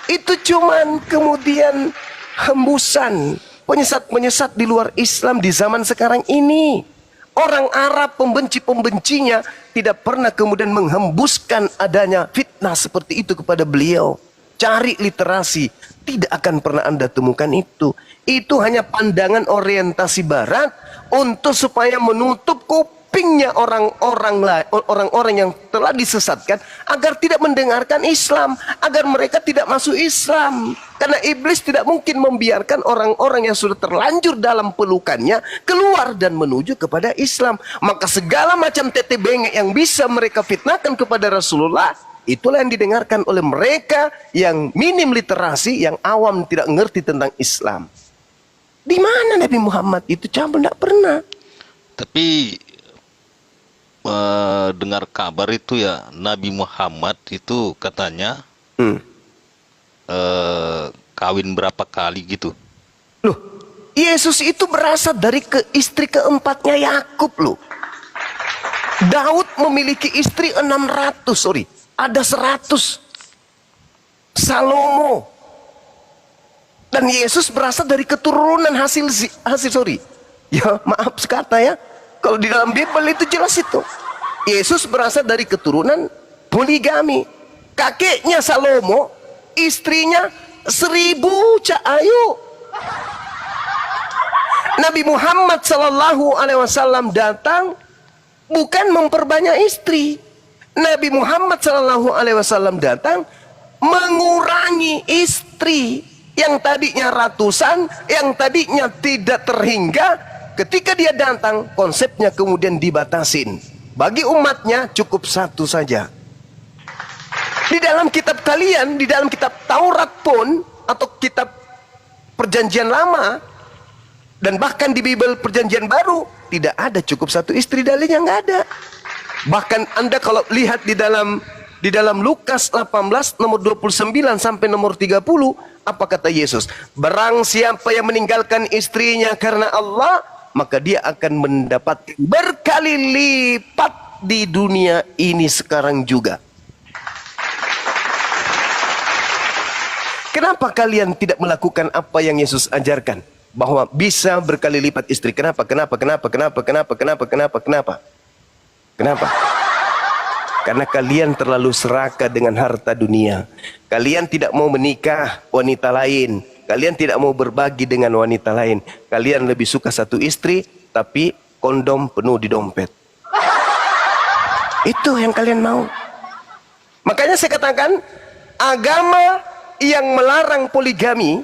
Itu cuman kemudian hembusan penyesat-penyesat di luar Islam di zaman sekarang ini. Orang Arab pembenci-pembencinya tidak pernah kemudian menghembuskan adanya fitnah seperti itu kepada beliau. Cari literasi, tidak akan pernah Anda temukan itu. Itu hanya pandangan orientasi barat untuk supaya menutup kupingnya orang-orang yang telah disesatkan agar tidak mendengarkan Islam, agar mereka tidak masuk Islam. Karena iblis tidak mungkin membiarkan orang-orang yang sudah terlanjur dalam pelukannya keluar dan menuju kepada Islam. Maka segala macam tete bengek yang bisa mereka fitnahkan kepada Rasulullah, itulah yang didengarkan oleh mereka yang minim literasi, yang awam, tidak mengerti tentang Islam. Di mana Nabi Muhammad itu cabul? Tidak pernah. Tapi dengar kabar itu ya, Nabi Muhammad itu katanya kawin berapa kali gitu. Loh, Yesus itu berasal dari istri keempatnya Yakub loh. Daud memiliki istri 600, ada 100. Salomo. Dan Yesus berasal dari keturunan ya maaf sekata ya, kalau di dalam Bible itu jelas itu. Yesus berasal dari keturunan poligami. Kakeknya Salomo, istrinya 1000 ayu. Nabi Muhammad SAW datang bukan memperbanyak istri. Nabi Muhammad SAW datang mengurangi istri. Yang tadinya ratusan, yang tadinya tidak terhingga, ketika dia datang, konsepnya kemudian dibatasin. Bagi umatnya cukup 1 saja. Di dalam kitab kalian, di dalam kitab Taurat pun, atau kitab Perjanjian Lama, dan bahkan di Bible Perjanjian Baru, tidak ada cukup 1 istri, dalilnya nggak ada. Bahkan Anda kalau lihat di dalam Lukas 18 nomor 29 sampai nomor 30, apa kata Yesus? Barang siapa yang meninggalkan istrinya karena Allah, maka dia akan mendapat berkali lipat di dunia ini sekarang juga. Kenapa kalian tidak melakukan apa yang Yesus ajarkan? Bahwa bisa berkali lipat istri. Kenapa? Karena kalian terlalu serakah dengan harta dunia. Kalian tidak mau menikah wanita lain. Kalian tidak mau berbagi dengan wanita lain. Kalian lebih suka 1 istri, tapi kondom penuh di dompet. Itu yang kalian mau. Makanya saya katakan, agama yang melarang poligami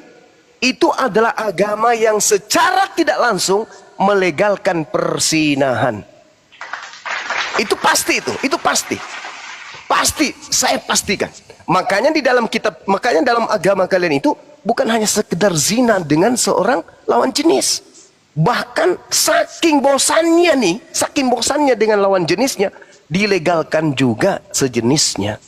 itu adalah agama yang secara tidak langsung melegalkan persinahan. Itu pasti, itu pasti. Pasti, saya pastikan. Makanya dalam agama kalian itu bukan hanya sekedar zina dengan seorang lawan jenis. Bahkan saking bosannya dengan lawan jenisnya, dilegalkan juga sejenisnya.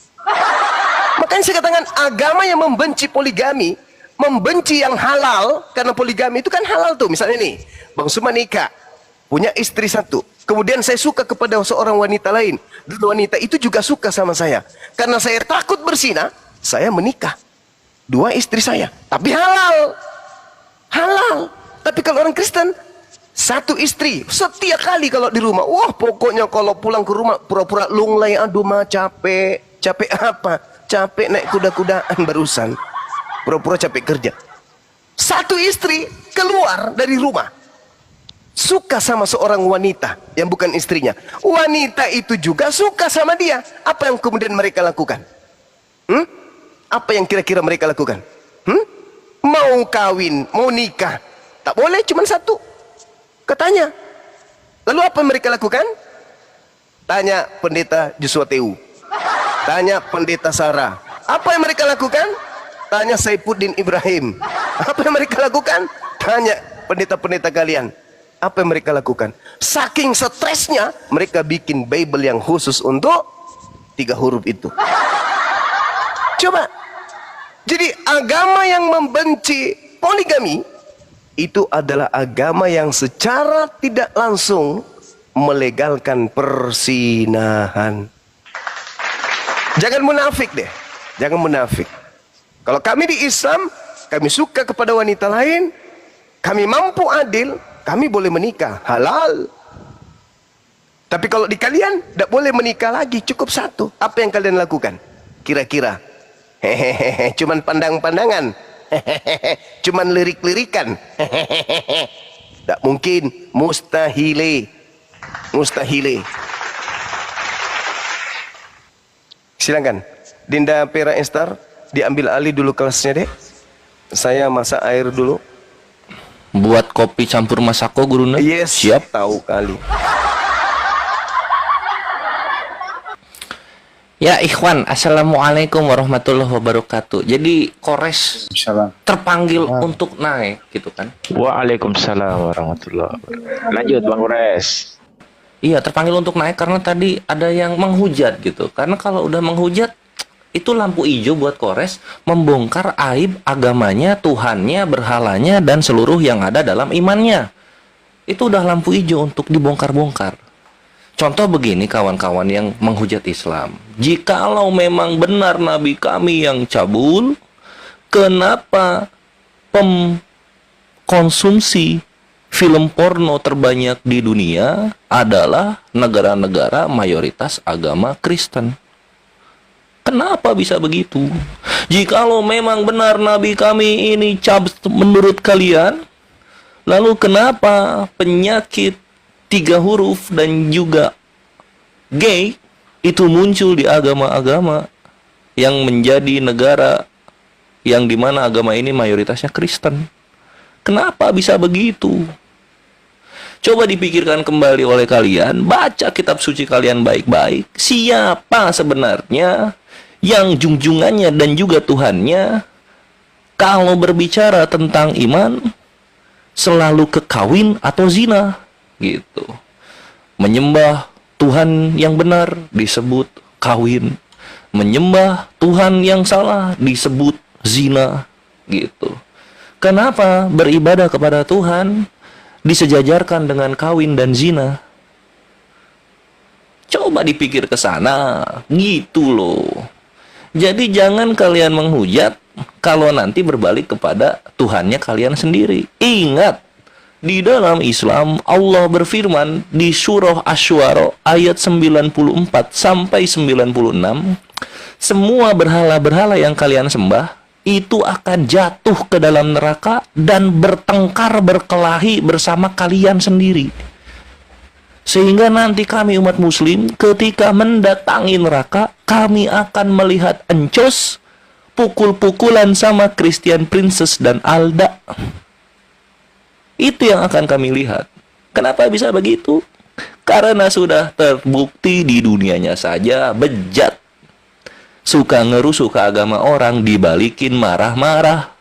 Makanya saya katakan, agama yang membenci poligami, membenci yang halal, karena poligami itu kan halal tuh. Misalnya nih, Bang Suma nikah, punya istri 1. Kemudian saya suka kepada seorang wanita lain. Dan wanita itu juga suka sama saya. Karena saya takut berzina, saya menikah. 2 istri saya. Tapi halal. Halal. Tapi kalau orang Kristen, 1 istri. Setiap kali kalau di rumah. Wah, pokoknya kalau pulang ke rumah, pura-pura lunglai. Aduh, mah capek. Capek apa? Capek naik kuda-kudaan barusan. Pura-pura capek kerja. 1 istri keluar dari rumah. Suka sama seorang wanita yang bukan istrinya. Wanita itu juga suka sama dia. Apa yang kemudian mereka lakukan? Apa yang kira-kira mereka lakukan? Mau kawin, mau nikah. Tak boleh, cuma 1. Katanya. Lalu apa yang mereka lakukan? Tanya pendeta Joshua Teu. Tanya pendeta Sarah. Apa yang mereka lakukan? Tanya Saifuddin Ibrahim. Apa yang mereka lakukan? Tanya pendeta-pendeta kalian. Apa yang mereka lakukan? Saking stresnya, mereka bikin Bible yang khusus untuk 3 huruf itu. Coba. Jadi agama yang membenci poligami itu adalah agama yang secara tidak langsung melegalkan persinahan. Jangan munafik deh. Jangan munafik. Kalau kami di Islam, kami suka kepada wanita lain, kami mampu adil, kami boleh menikah, halal. Tapi kalau di kalian, tidak boleh menikah lagi, cukup 1. Apa yang kalian lakukan? Kira-kira? Hehehe, cuman pandang-pandangan. Hehehe, cuman lirik-lirikan. Hehehe, tidak mungkin, mustahile. Mustahile. Silakan, Dinda Pera Estar, diambil alih dulu kelasnya, Dek. Saya masak air dulu. Buat kopi campur masako guruna. Yes, Siap. tahu kali. Ya ikhwan, assalamualaikum warahmatullahi wabarakatuh. Jadi Kores terpanggil untuk naik gitu kan? Waalaikumsalam warahmatullahi wabarakatuh. Lanjut Bang Kores. Iya, terpanggil untuk naik karena tadi ada yang menghujat gitu. Karena kalau udah menghujat, itu lampu hijau buat Kores membongkar aib agamanya, Tuhannya, berhalanya, dan seluruh yang ada dalam imannya. Itu udah lampu hijau untuk dibongkar-bongkar. Contoh begini kawan-kawan yang menghujat Islam. Jikalau memang benar Nabi kami yang cabul, kenapa konsumsi film porno terbanyak di dunia adalah negara-negara mayoritas agama Kristen? Kenapa bisa begitu? Jikalau memang benar Nabi kami ini cabul menurut kalian, lalu kenapa penyakit 3 huruf dan juga gay itu muncul di agama-agama yang menjadi negara yang dimana agama ini mayoritasnya Kristen? Kenapa bisa begitu? Coba dipikirkan kembali oleh kalian, baca kitab suci kalian baik-baik. Siapa sebenarnya yang junjungannya dan juga Tuhannya kalau berbicara tentang iman selalu kekawin atau zina gitu. Menyembah Tuhan yang benar disebut kawin, menyembah Tuhan yang salah disebut zina gitu. Kenapa beribadah kepada Tuhan disejajarkan dengan kawin dan zina? Coba dipikir ke sana gitu loh. Jadi jangan kalian menghujat kalau nanti berbalik kepada Tuhannya kalian sendiri. Ingat, di dalam Islam Allah berfirman di surah Asy-Syu'ara ayat 94 sampai 96, semua berhala-berhala yang kalian sembah itu akan jatuh ke dalam neraka dan bertengkar berkelahi bersama kalian sendiri. Sehingga nanti kami umat muslim ketika mendatangi neraka, kami akan melihat encos pukul-pukulan sama Christian Princess dan Alda. Itu yang akan kami lihat. Kenapa bisa begitu? Karena sudah terbukti di dunianya saja bejat. Suka ngerusuh ke agama orang, dibalikin marah-marah.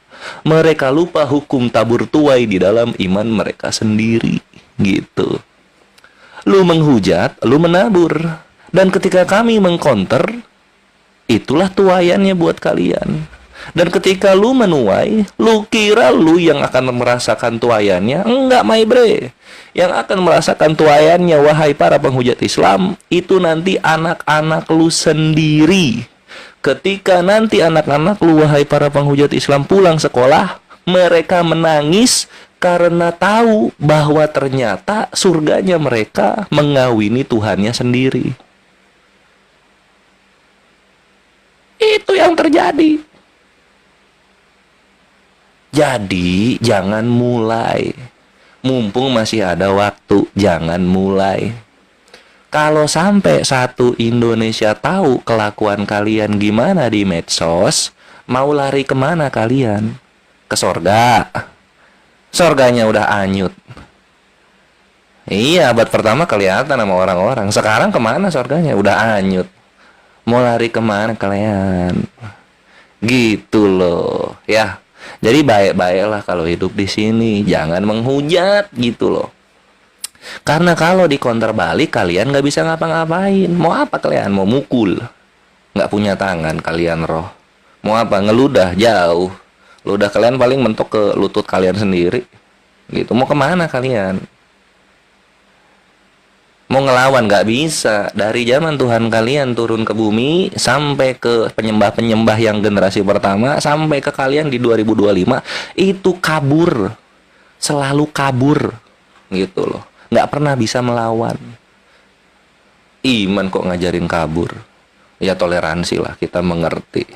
Mereka lupa hukum tabur tuai di dalam iman mereka sendiri. Gitu. Lu menghujat, lu menabur. Dan ketika kami mengkonter, itulah tuayannya buat kalian. Dan ketika lu menuai, lu kira lu yang akan merasakan tuaiannya? Enggak, my bre. Yang akan merasakan tuaiannya, wahai para penghujat Islam, itu nanti anak-anak lu sendiri. Ketika nanti anak-anak lu, wahai para penghujat Islam, pulang sekolah, mereka menangis karena tahu bahwa ternyata surganya mereka mengawini Tuhannya sendiri. Itu yang terjadi. Jadi jangan mulai. Mumpung masih ada waktu, jangan mulai. Kalau sampai satu Indonesia tahu kelakuan kalian gimana di medsos, mau lari kemana kalian? Ke sorga. Sorganya udah anyut. Iya, abad pertama kelihatan sama orang-orang. Sekarang kemana sorganya? Udah anyut. Mau lari kemana kalian? Gitu loh, ya. Jadi baik-baiklah kalau hidup di sini, jangan menghujat gitu loh. Karena kalau di counter balik kalian nggak bisa ngapa-ngapain. Mau apa kalian? Mau mukul? Nggak punya tangan kalian roh. Mau apa? Ngeludah jauh. Ludah kalian paling mentok ke lutut kalian sendiri. Gitu. Mau kemana kalian? Mau ngelawan nggak bisa. Dari zaman Tuhan kalian turun ke bumi sampai ke penyembah-penyembah yang generasi pertama sampai ke kalian di 2025 itu kabur, selalu kabur gitu loh, nggak pernah bisa melawan. Iman kok ngajarin kabur? Ya toleransi lah, kita mengerti.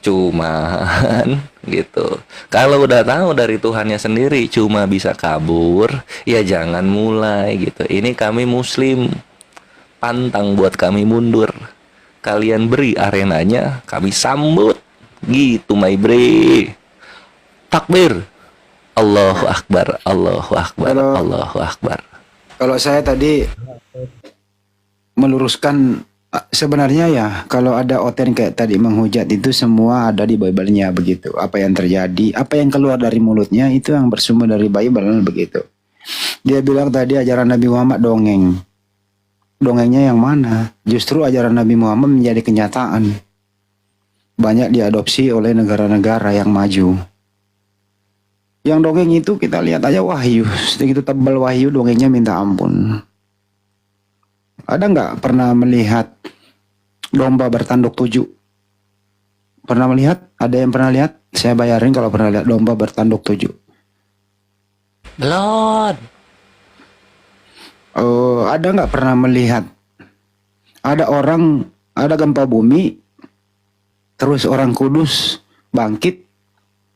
Cuman gitu, kalau udah tahu dari Tuhannya sendiri cuma bisa kabur, ya jangan mulai gitu. Ini kami muslim, pantang buat kami mundur. Kalian beri arenanya, kami sambut gitu my bre. Takbir, Allahu Akbar, Allahu Akbar, Allahu Akbar. Kalau saya tadi meluruskan, sebenarnya ya kalau ada oten kayak tadi menghujat itu semua ada di Bible-nya begitu. Apa yang terjadi, apa yang keluar dari mulutnya itu yang bersumber dari Bible begitu. Dia bilang tadi ajaran Nabi Muhammad dongeng. Dongengnya yang mana? Justru ajaran Nabi Muhammad menjadi kenyataan. Banyak diadopsi oleh negara-negara yang maju. Yang dongeng itu kita lihat aja wahyu. Segitu tebal wahyu dongengnya minta ampun. Ada nggak pernah melihat domba bertanduk 7? Pernah melihat? Ada yang pernah lihat? Saya bayarin kalau pernah lihat domba bertanduk 7. Belum. Ada nggak pernah melihat? Ada orang, ada gempa bumi, terus orang kudus bangkit,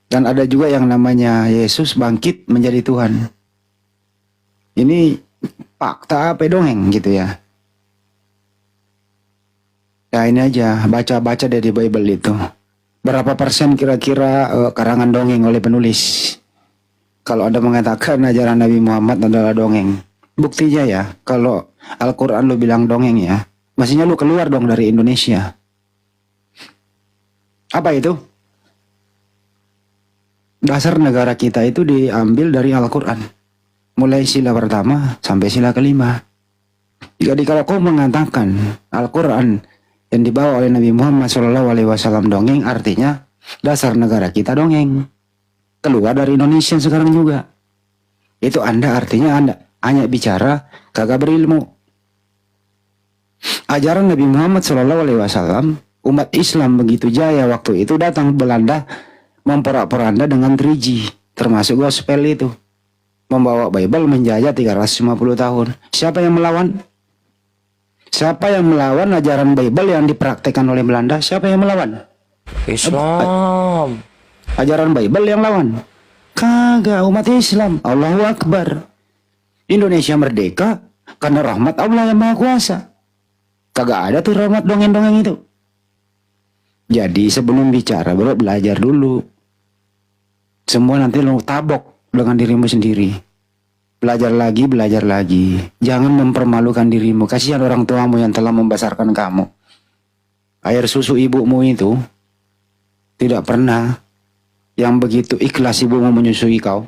dan ada juga yang namanya Yesus bangkit menjadi Tuhan. Ini fakta apa dongeng gitu ya? Ya ini aja, baca-baca dari Bible itu. Berapa persen kira-kira karangan dongeng oleh penulis? Kalau Anda mengatakan ajaran Nabi Muhammad adalah dongeng. Buktinya ya, kalau Al-Quran lu bilang dongeng ya, maksudnya lu keluar dong dari Indonesia. Apa itu? Dasar negara kita itu diambil dari Al-Quran. Mulai sila pertama sampai sila kelima. Jadi kalau kau mengatakan Al-Quran yang dibawa oleh Nabi Muhammad SAW dongeng, artinya dasar negara kita dongeng. Keluar dari Indonesia sekarang juga. Itu Anda artinya Anda hanya bicara, kagak berilmu. Ajaran Nabi Muhammad SAW, umat Islam begitu jaya waktu itu, datang Belanda memporak-poranda dengan 3G, termasuk gospel itu. Membawa Bible menjajah 350 tahun. Siapa yang melawan? Siapa yang melawan ajaran Bible yang dipraktekkan oleh Belanda? Siapa yang melawan? Islam. Ajaran Bible yang lawan. Kagak, umat Islam. Allahu Akbar. Indonesia merdeka karena rahmat Allah yang Maha Kuasa. Kagak ada tuh rahmat dongeng-dongeng itu. Jadi sebelum bicara bro, belajar dulu. Semua nanti lo tabok dengan dirimu sendiri. Belajar lagi, belajar lagi. Jangan mempermalukan dirimu. Kasihan orang tuamu yang telah membesarkan kamu. Air susu ibumu itu tidak pernah yang begitu ikhlas ibumu menyusui kau.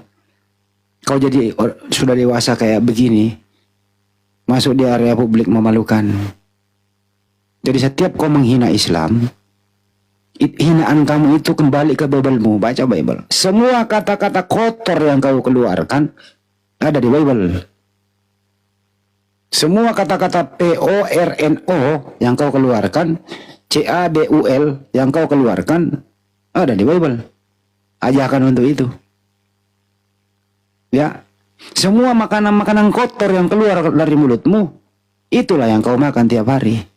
Kau jadi sudah dewasa kayak begini, masuk di area publik memalukan. Jadi setiap kau menghina Islam, hinaan kamu itu kembali ke Bible-mu. Baca Bible. Semua kata-kata kotor yang kau keluarkan ada di Bible. Semua kata-kata PORNO yang kau keluarkan, CADUL yang kau keluarkan ada di Bible. Ajakan untuk itu. Ya. Semua makanan-makanan kotor yang keluar dari mulutmu, itulah yang kau makan tiap hari.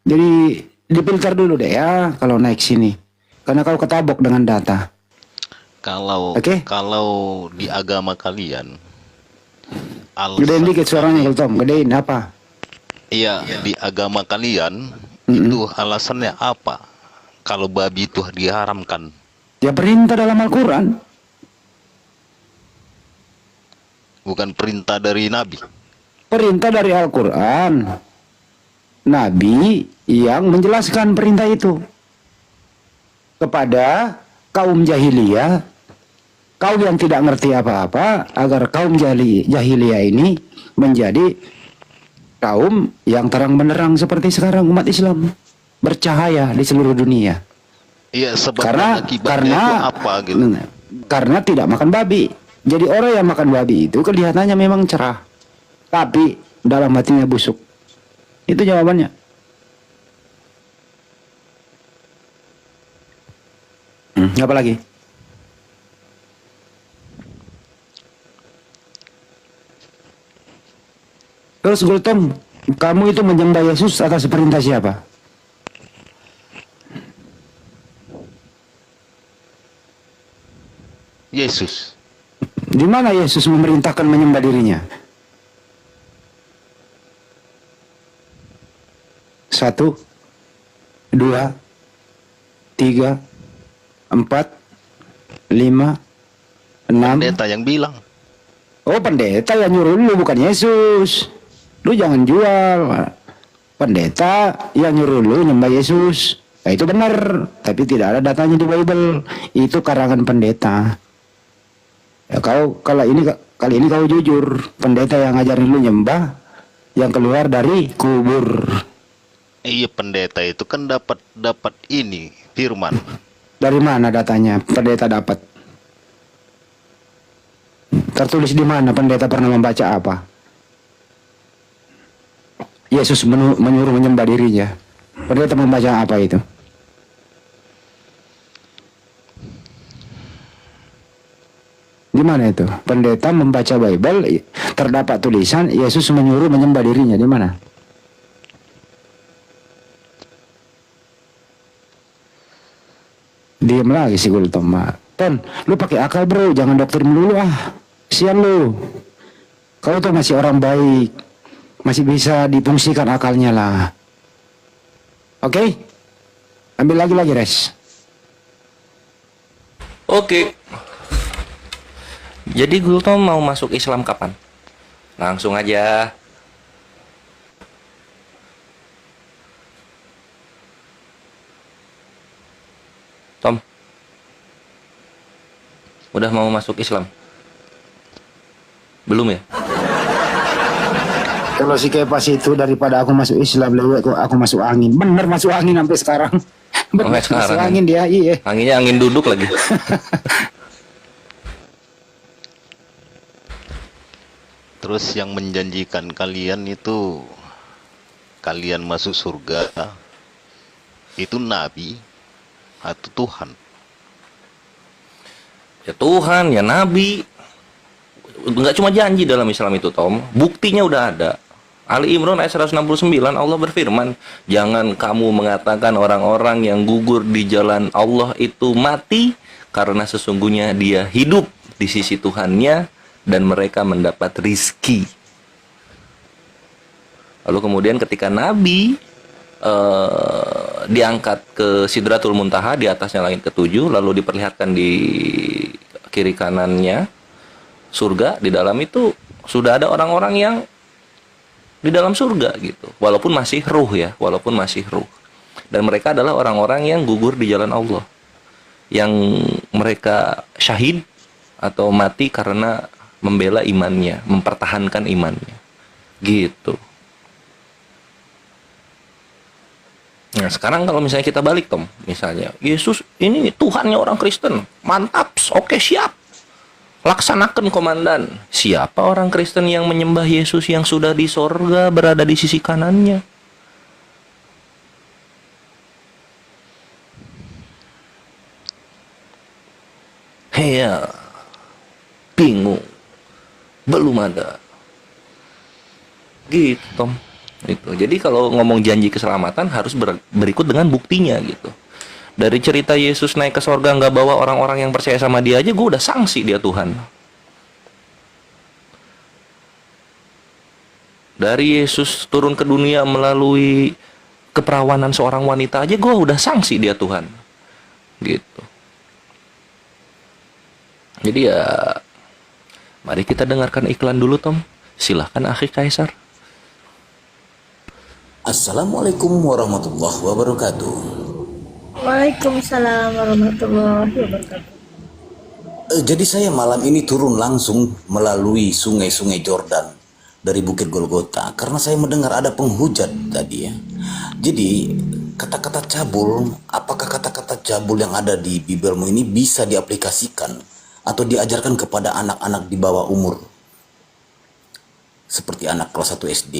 Jadi difilter dulu deh ya kalau naik sini. Karena kau ketabok dengan data. Kalau Oke. kalau di agama kalian, Gedein dikit suaranya kalau Tom. Gedein apa? iya, di agama kalian itu alasannya apa? Kalau babi itu diharamkan. Ya perintah dalam Al-Quran. Bukan perintah dari Nabi. Perintah dari Al-Quran. Nabi yang menjelaskan perintah itu kepada kaum jahiliyah, kaum yang tidak ngerti apa-apa, agar kaum jahiliyah ini menjadi kaum yang terang benderang seperti sekarang umat Islam, bercahaya di seluruh dunia. Iya, sebab Karena akibatnya itu apa gitu. karena tidak makan babi. Jadi orang yang makan babi itu kelihatannya memang cerah, tapi dalam hatinya busuk. Itu jawabannya. Apa lagi? Terus Gultom, kamu itu menyembah Yesus atas perintah siapa? Yesus. Di mana Yesus memerintahkan menyembah dirinya? 1, 2, 3, 4, 5, 6. Pendeta yang bilang. Oh, pendeta yang nyuruh lu, bukan Yesus. Lu jangan jual. Pendeta yang nyuruh lu nyembah Yesus. Nah, itu benar, tapi tidak ada datanya di Bible. Itu karangan pendeta. Ya, kali ini kau jujur, pendeta yang ngajarin lu nyembah yang keluar dari kubur. Iya, pendeta itu kan dapat ini firman. Dari mana datanya pendeta dapat? Tertulis di mana pendeta pernah membaca apa? Yesus menyuruh menyembah dirinya. Pendeta membaca apa itu? Di mana itu? Pendeta membaca Bible, terdapat tulisan Yesus menyuruh menyembah dirinya. Di mana? Diam lagi si Gultom. Ton, lu pakai akal bro, jangan doktrin dulu ah. Sian lu. Kau tuh masih orang baik, masih bisa difungsikan akalnya lah. Oke? Ambil lagi res. Oke. Jadi Gultom mau masuk Islam kapan? Langsung aja. Tom, udah mau masuk Islam? Belum ya? Kalau si Kepas itu daripada aku masuk Islam, lebih aku masuk angin. Bener masuk angin sampai sekarang. Bener Sampai sekarang, masuk ya? angin dia, iya. Anginnya angin duduk lagi. Terus yang menjanjikan kalian itu kalian masuk surga itu Nabi atau Tuhan? Ya Tuhan, ya Nabi. Enggak cuma janji dalam Islam itu, Tom. Buktinya udah ada. Ali Imran ayat 169 Allah berfirman, jangan kamu mengatakan orang-orang yang gugur di jalan Allah itu mati, karena sesungguhnya dia hidup di sisi Tuhannya dan mereka mendapat rizki. Lalu kemudian ketika Nabi diangkat ke Sidratul Muntaha, di atasnya langit ketujuh, lalu diperlihatkan di kiri kanannya surga, di dalam itu sudah ada orang-orang yang di dalam surga gitu, walaupun masih ruh ya, walaupun masih ruh, dan mereka adalah orang-orang yang gugur di jalan Allah, yang mereka syahid atau mati karena membela imannya, mempertahankan imannya gitu. Nah, sekarang kalau misalnya kita balik, Tom, misalnya Yesus ini Tuhannya orang Kristen, mantap, oke siap, laksanakan komandan. Siapa orang Kristen yang menyembah Yesus yang sudah di sorga berada di sisi kanannya? Ya, bingung, belum ada. Gitu, Tom. Itu. Jadi kalau ngomong janji keselamatan harus berikut dengan buktinya gitu. Dari cerita Yesus naik ke sorga nggak bawa orang-orang yang percaya sama dia aja, gue udah sanksi dia Tuhan. Dari Yesus turun ke dunia melalui keperawanan seorang wanita aja, gue udah sanksi dia Tuhan. Gitu. Jadi ya, mari kita dengarkan iklan dulu, Tom. Silahkan Akhi Kaisar. Assalamualaikum warahmatullahi wabarakatuh. Waalaikumsalam warahmatullahi wabarakatuh. Jadi saya malam ini turun langsung melalui sungai-sungai Jordan dari Bukit Golgota karena saya mendengar ada penghujat tadi ya. Jadi kata-kata cabul, apakah kata-kata cabul yang ada di Bibelmu ini bisa diaplikasikan atau diajarkan kepada anak-anak di bawah umur seperti anak kelas 1 SD?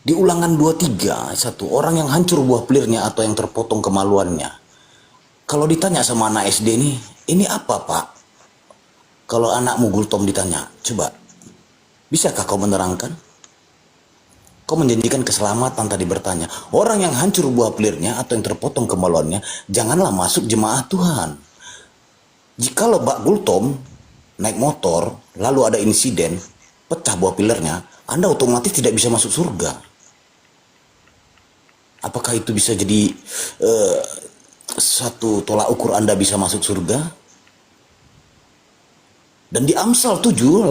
Di Ulangan 23, satu orang yang hancur buah pelirnya atau yang terpotong kemaluannya. Kalau ditanya sama anak SD ini apa Pak? Kalau anakmu Gultom ditanya, coba, bisakah kau menerangkan? Kau menjanjikan keselamatan tadi bertanya. Orang yang hancur buah pelirnya atau yang terpotong kemaluannya, janganlah masuk jemaah Tuhan. Jikalau Pak Gultom naik motor, lalu ada insiden, pecah buah pelirnya, Anda otomatis tidak bisa masuk surga. Apakah itu bisa jadi satu tolak ukur Anda bisa masuk surga? Dan di Amsal 7:18,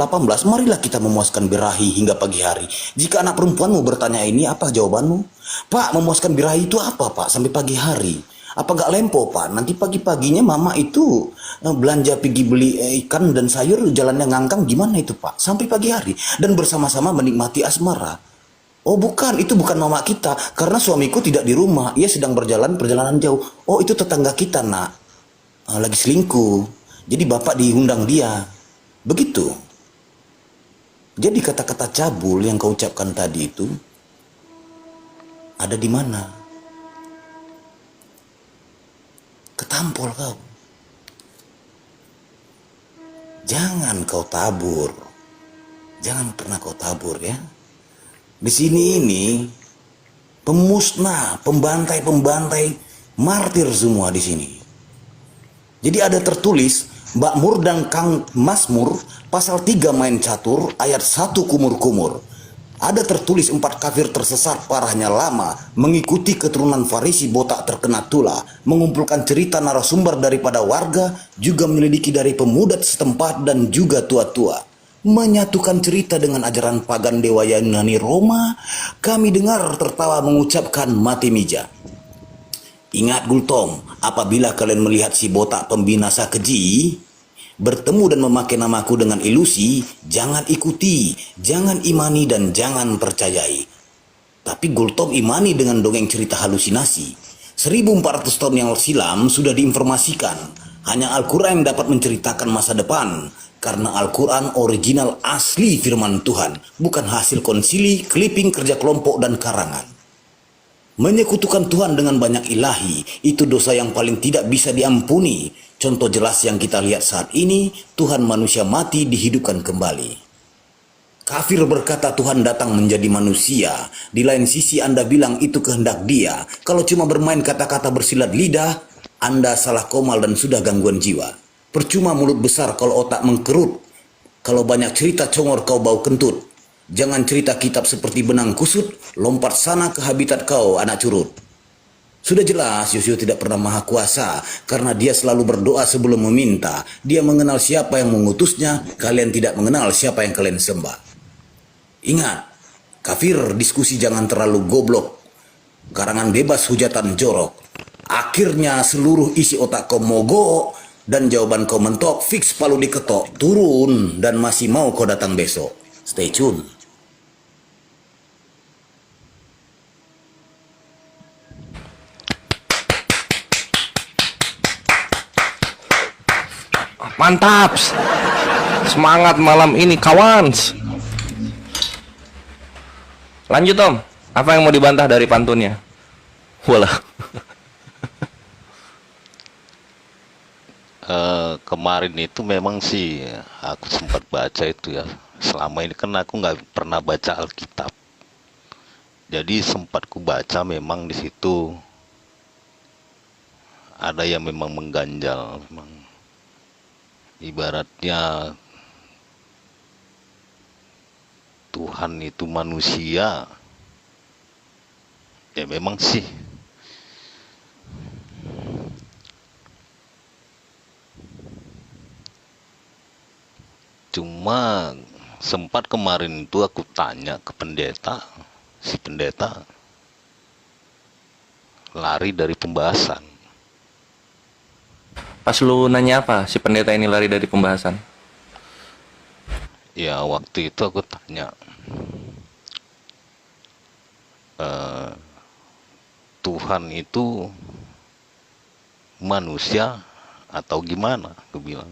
marilah kita memuaskan birahi hingga pagi hari. Jika anak perempuanmu bertanya ini, apa jawabanmu? Pak, memuaskan birahi itu apa Pak? Sampai pagi hari. Apa gak lempo Pak? Nanti pagi-paginya mama itu belanja pergi beli ikan dan sayur, jalannya ngangkang, gimana itu Pak? Sampai pagi hari. Dan bersama-sama menikmati asmara. Oh bukan, itu bukan mama kita. Karena suamiku tidak di rumah. Ia sedang berjalan perjalanan jauh. Oh itu tetangga kita nak. Lagi selingkuh. Jadi bapak diundang dia. Begitu. Jadi kata-kata cabul yang kau ucapkan tadi itu ada di mana? Ketampol kau. Jangan kau tabur. Jangan pernah kau tabur ya. Di sini ini pemusnah, pembantai-pembantai, martir semua di sini. Jadi ada tertulis Makmur dan Kang Mazmur pasal 3 main catur ayat 1 kumur-kumur. Ada tertulis 4 kafir tersesat parahnya lama, mengikuti keturunan Farisi botak terkena tula, mengumpulkan cerita narasumber daripada warga, juga menyelidiki dari pemuda setempat dan juga tua-tua. Menyatukan cerita dengan ajaran pagan dewa Yunani Roma, kami dengar tertawa mengucapkan mati mija. Ingat Gultom, apabila kalian melihat si botak pembinasa keji bertemu dan memakai namaku dengan ilusi, jangan ikuti, jangan imani dan jangan percayai. Tapi Gultom imani dengan dongeng cerita halusinasi. 1400 tahun yang silam sudah diinformasikan, hanya Al-Quran yang dapat menceritakan masa depan. Karena Al-Quran original asli firman Tuhan, bukan hasil konsili, clipping kerja kelompok dan karangan. Menyekutukan Tuhan dengan banyak ilahi, itu dosa yang paling tidak bisa diampuni. Contoh jelas yang kita lihat saat ini, Tuhan manusia mati dihidupkan kembali. Kafir berkata Tuhan datang menjadi manusia. Di lain sisi Anda bilang itu kehendak Dia. Kalau cuma bermain kata-kata bersilat lidah, Anda salah komal dan sudah gangguan jiwa. Percuma mulut besar kalau otak mengkerut. Kalau banyak cerita congor kau bau kentut. Jangan cerita kitab seperti benang kusut. Lompat sana ke habitat kau anak curut. Sudah jelas Yesus tidak pernah maha kuasa. Karena dia selalu berdoa sebelum meminta. Dia mengenal siapa yang mengutusnya. Kalian tidak mengenal siapa yang kalian sembah. Ingat, kafir diskusi jangan terlalu goblok. Karangan bebas hujatan jorok. Akhirnya seluruh isi otak kau mogok. Dan jawaban kau mentok, fix palu diketok, turun dan masih mau kau datang besok. Stay tune. Mantap. Semangat malam ini kawan. Lanjut Om, apa yang mau dibantah dari pantunnya? Walah. Kemarin itu memang sih aku sempat baca itu ya. Selama ini kan aku nggak pernah baca Alkitab. Jadi sempat ku baca memang di situ ada yang memang mengganjal, memang ibaratnya Tuhan itu manusia. Ya memang sih. Cuma sempat kemarin itu aku tanya ke pendeta, si pendeta lari dari pembahasan. Pas lu nanya apa, si pendeta ini lari dari pembahasan? Ya waktu itu aku tanya, Tuhan itu manusia atau gimana? Aku bilang.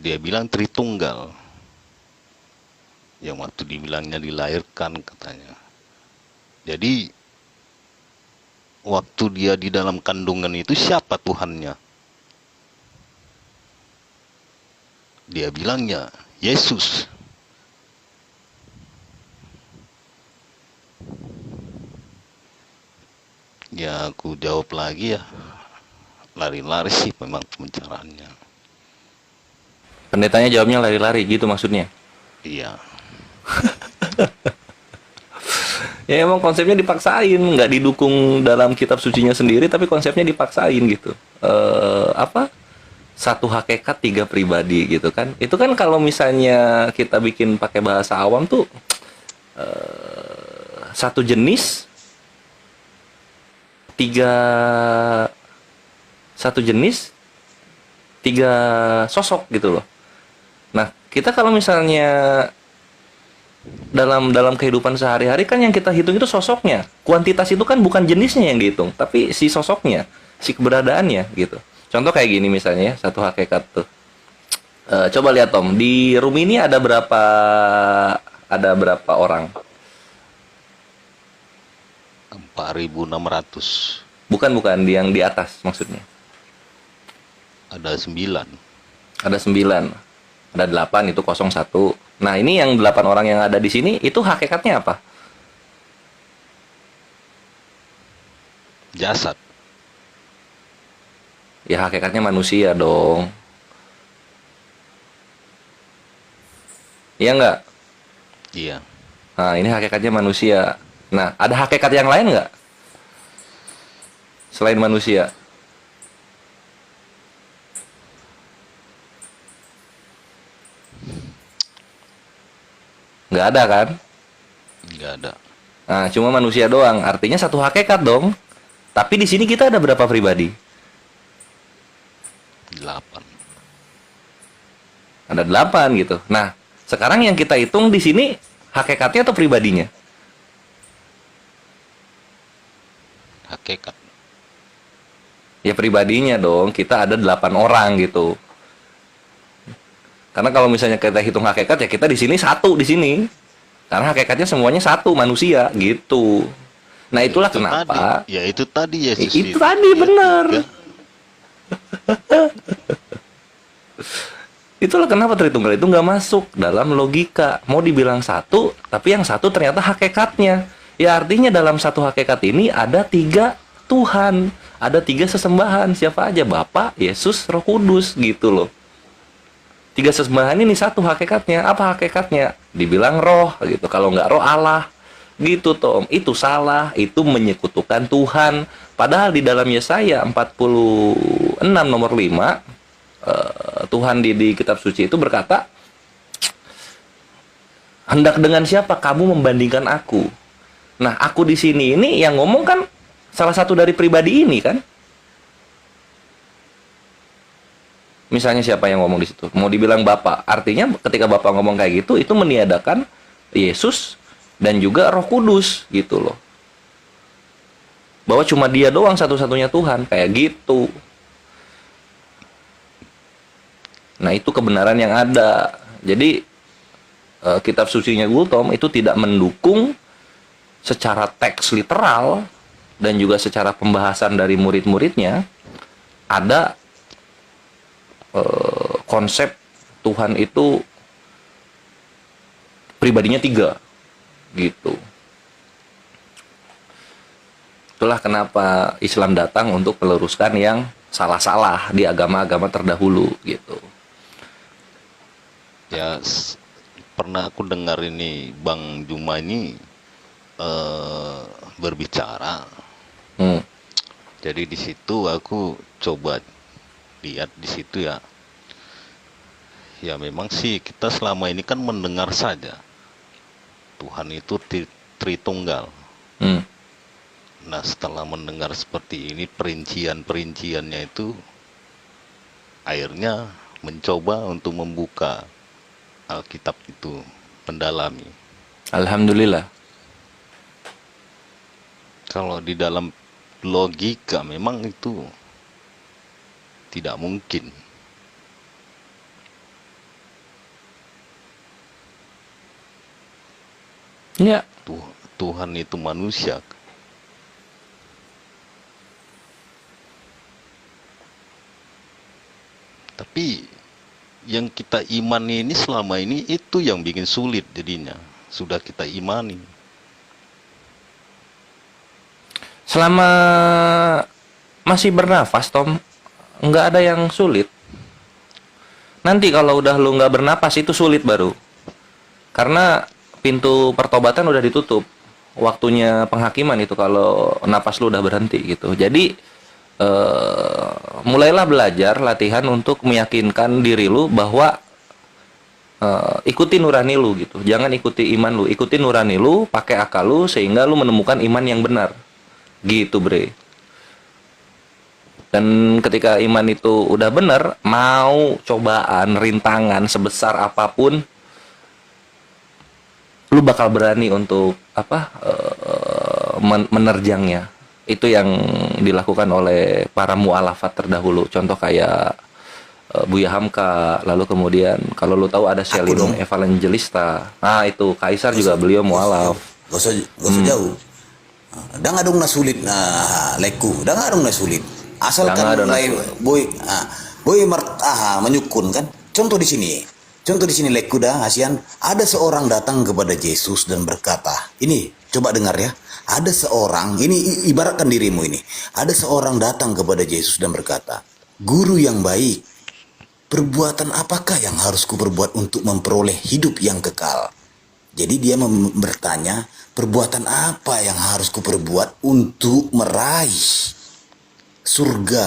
Dia bilang Tritunggal. Yang waktu dibilangnya dilahirkan katanya. Jadi waktu dia di dalam kandungan itu siapa Tuhannya? Dia bilangnya Yesus. Ya aku jawab lagi ya, lari-lari sih memang pembicaraannya. Pendetanya jawabnya lari-lari gitu maksudnya? Iya. Ya emang konsepnya dipaksain, nggak didukung dalam kitab sucinya sendiri, tapi konsepnya dipaksain gitu. Apa? Satu hakikat tiga pribadi gitu kan? Itu kan kalau misalnya kita bikin pakai bahasa awam tuh satu jenis tiga sosok gitu loh. Nah, kita kalau misalnya dalam kehidupan sehari-hari kan yang kita hitung itu sosoknya. Kuantitas itu kan bukan jenisnya yang dihitung, tapi si sosoknya, si keberadaannya gitu. Contoh kayak gini misalnya ya, satu hakikat tuh. Coba lihat Tom, di room ini ada berapa orang? 4.600. Bukan yang di atas maksudnya. Ada 9. Ada 9. Ada 8 itu 01. Nah, ini yang 8 orang yang ada di sini itu hakikatnya apa? Jasad. Ya hakikatnya manusia dong. Iya nggak? Iya. Nah, ini hakikatnya manusia. Nah, ada hakikat yang lain nggak? Selain manusia? Nggak ada kan? Nggak ada. Nah, cuma manusia doang. Artinya satu hakikat dong. Tapi di sini kita ada berapa pribadi? 8. Ada 8 gitu. Nah, sekarang yang kita hitung di sini hakikatnya atau pribadinya? Hakikat. Ya pribadinya dong. Kita ada 8 orang gitu. Karena kalau misalnya kita hitung hakikat ya kita di sini satu di sini. Karena hakikatnya semuanya satu manusia gitu. Nah itulah itu kenapa. Tadi. Ya itu tadi Yesus. Itu tadi benar. Itulah kenapa Tritunggal itu nggak masuk dalam logika. Mau dibilang satu, tapi yang satu ternyata hakikatnya. Ya artinya dalam satu hakikat ini ada 3 Tuhan, ada 3 sesembahan. Siapa aja? Bapa, Yesus, Roh Kudus gitu loh. 3 sesembahan ini satu hakikatnya. Apa hakikatnya? Dibilang roh gitu. Kalau nggak roh Allah gitu Tom. Itu salah. Itu menyekutukan Tuhan. Padahal di dalam Yesaya 46 nomor 5 Tuhan di kitab suci itu berkata, hendak dengan siapa kamu membandingkan aku? Nah, aku di sini ini yang ngomong kan salah satu dari pribadi ini kan. Misalnya siapa yang ngomong di situ? Mau dibilang Bapa. Artinya ketika Bapa ngomong kayak gitu, itu meniadakan Yesus dan juga Roh Kudus gitu loh. Bahwa cuma dia doang satu-satunya Tuhan, kayak gitu. Nah, itu kebenaran yang ada. Jadi kitab sucinya Gultom itu tidak mendukung secara teks literal dan juga secara pembahasan dari murid-muridnya ada konsep Tuhan itu pribadinya 3 gitu. Itulah kenapa Islam datang untuk meluruskan yang salah-salah di agama-agama terdahulu gitu. Ya, pernah aku dengar ini Bang Juma ini berbicara. Jadi di situ aku coba lihat di situ ya. Ya memang sih kita selama ini kan mendengar saja Tuhan itu Tritunggal. Nah, setelah mendengar seperti ini perincian-perinciannya itu akhirnya mencoba untuk membuka Alkitab itu, mendalami. Alhamdulillah. Kalau di dalam logika memang itu tidak mungkin. Ya, Tuhan itu manusia. Tapi yang kita imani ini selama ini itu yang bikin sulit jadinya. Sudah kita imani. selama masih bernafas, Tom, nggak ada yang sulit. Nanti kalau udah lu nggak bernapas itu sulit baru. Karena pintu pertobatan udah ditutup. Waktunya penghakiman itu kalau napas lu udah berhenti gitu. Jadi mulailah belajar latihan untuk meyakinkan diri lu bahwa ikuti nurani lu gitu. Jangan ikuti iman lu, ikuti nurani lu, pakai akal lu sehingga lu menemukan iman yang benar. Gitu, Bre. Dan ketika iman itu udah benar, mau cobaan, rintangan sebesar apapun, lu bakal berani untuk menerjangnya. Itu yang dilakukan oleh para mu'alafat terdahulu. Contoh kayak Buya Hamka, lalu kemudian kalau lu tahu ada Selinung Evangelista. Nah, itu Kaisar juga beliau mu'alaf. Gak usah jauh. Dah ngadong na sulit na leku, dah ngadong na sulit. Asalkan lain boy menyukun kan. Contoh di sini leku dah Asian, ada seorang datang kepada Yesus dan berkata, ini coba dengar ya. Ada seorang, ini ibaratkan dirimu ini. Ada seorang datang kepada Yesus dan berkata, "Guru yang baik, perbuatan apakah yang harus kuperbuat untuk memperoleh hidup yang kekal?" Jadi dia bertanya, perbuatan apa yang harus kuperbuat untuk meraih surga?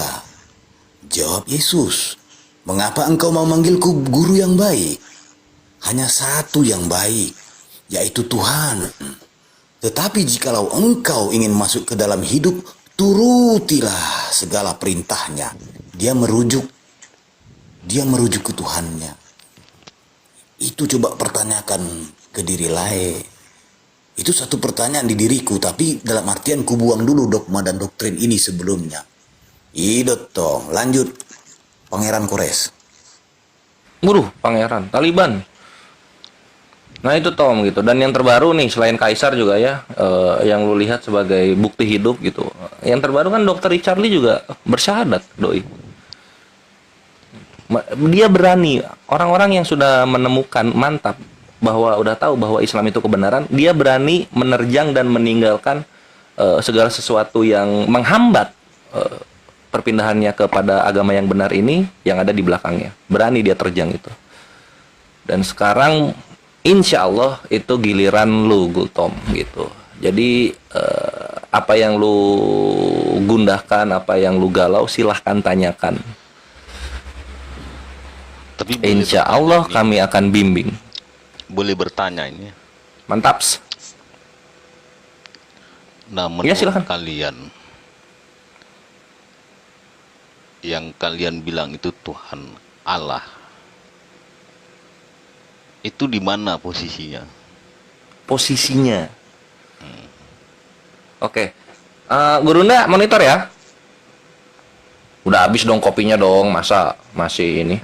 Jawab Yesus, "Mengapa engkau mau manggilku guru yang baik? Hanya satu yang baik, yaitu Tuhan. Tetapi jikalau engkau ingin masuk ke dalam hidup, turutilah segala perintahnya." Dia merujuk ke Tuhannya. Itu coba pertanyakan ke diri lain. Itu satu pertanyaan di diriku, tapi dalam artian ku buang dulu dogma dan doktrin ini sebelumnya. Idot tong, lanjut. Pangeran Kores. Pangeran Taliban. Nah itu Tom gitu. Dan yang terbaru nih selain Kaisar juga ya, yang lu lihat sebagai bukti hidup gitu. Yang terbaru kan Dr. Richard Lee juga bersyahadat, doi. Dia berani, orang-orang yang sudah menemukan mantap bahwa udah tahu bahwa Islam itu kebenaran, dia berani menerjang dan meninggalkan segala sesuatu yang menghambat perpindahannya kepada agama yang benar ini yang ada di belakangnya. Berani dia terjang itu. Dan sekarang insya Allah itu giliran lu, Gultom gitu. Jadi apa yang lu gundahkan, apa yang lu galau, silahkan tanyakan. Tapi insya Allah kami akan bimbing. Boleh bertanya ini. Mantap. Nah, menurut kalian, yang kalian bilang itu Tuhan Allah, itu di mana posisinya? Posisinya. Oke. Gurunda monitor ya. Udah habis dong kopinya dong, masa masih ini?